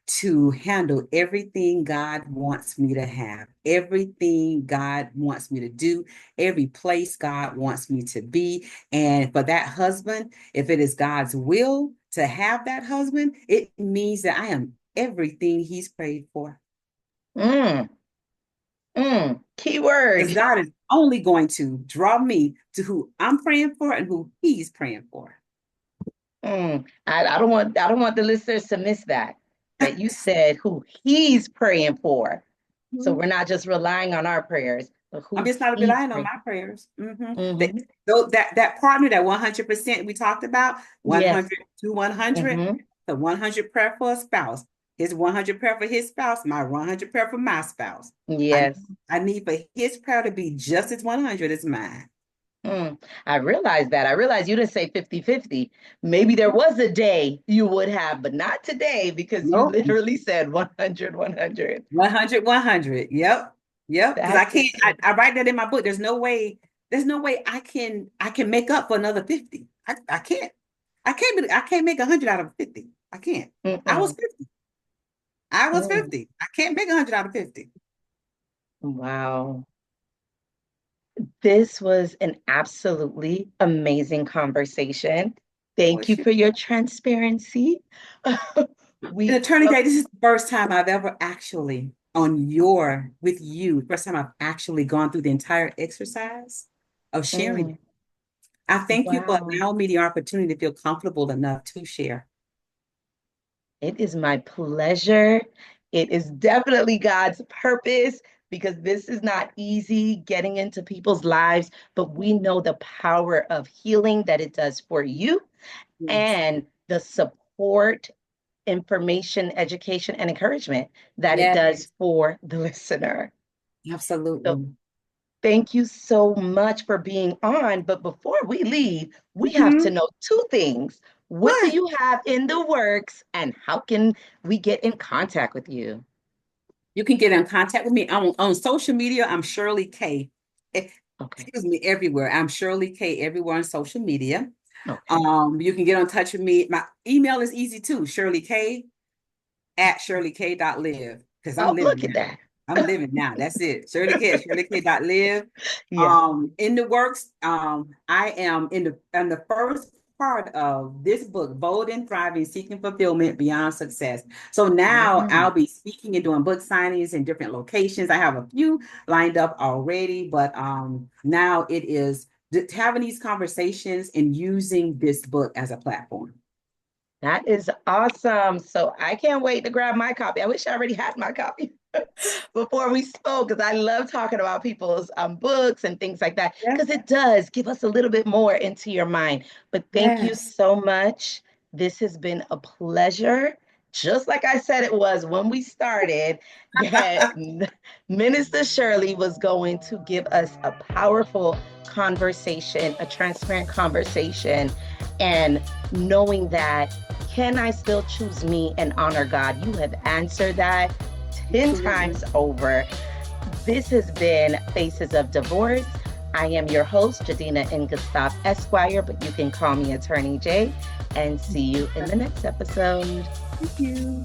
to handle everything God wants me to have, everything God wants me to do, every place God wants me to be. And for that husband, if it is God's will to have that husband, it means that I am everything he's prayed for. Mm, Because keyword. God is only going to draw me to who I'm praying for and who he's praying for. I don't want the listeners to miss that. That you said who he's praying for. So we're not just relying on our prayers, but I'm who just not he's relying on praying. my prayers. Mm-hmm. That partner, that 100% we talked about, Yes. 100 to 100, Mm-hmm. the 100 prayer for a spouse, his 100 prayer for his spouse, my 100 prayer for my spouse. I, Yes. I need for his prayer to be just as 100 as mine. I realized that. I realized you didn't say 50-50. Maybe there was a day you would have, but not today because you Nope. literally said 100, 100. 100, 100. Yep. Yep. Because I That can't, is so I write that in my book. There's no way I can make up for another 50. I can't. I can't make 100 out of 50. I can't. I was mm-mm, 50. I was mm. 50. I can't make 100 out of 50. Wow. This was an absolutely amazing conversation. For Thank you sure. for your transparency. And We, Attorney Day, this is the first time I've ever actually with you, first time I've actually gone through the entire exercise of sharing it. mm, I thank you for wow. allowing me the opportunity to feel comfortable enough to share. It is my pleasure. It is definitely God's purpose because this is not easy getting into people's lives, but we know the power of healing that it does for you Yes. and the support, information, education, and encouragement that it Yes, does for the listener. So absolutely. thank you so much for being on. But before we leave, we have to Mhm. know two things. What do What? you have in the works, and how can we get in contact with you? You can get in contact with me on social media. I'm Shirley K. Eh, Okay. Excuse me, everywhere. I'm Shirley K everywhere on social media. Okay. You can get in touch with me. My email is easy too, Shirley K at shirleyk.live because I'm Oh, living look at now. that. I'm living now. That's it. Shirley K at shirleyk.live. Yeah. In the works, I am in the first part of this book, Bold and Thriving, Seeking Fulfillment Beyond Success. So now I'll Mm, be speaking and doing book signings in different locations. I have a few lined up already, but now it is having these conversations and using this book as a platform. that is awesome. So I can't wait to grab my copy. I wish I already had my copy before we spoke because I love talking about people's books and things like that Yeah. because it does give us a little bit more into your mind. But thank you Yes. so much. This has been a pleasure. Just like I said, it was when we started that Minister Shirley was going to give us a powerful conversation, a transparent conversation, and knowing that can I still choose me and honor God? You have answered that 10 Absolutely. times over. This has been Faces of Divorce. I am your host, Jadina and Gustav Esquire, but you can call me Attorney J, and see you in the next episode. Thank you.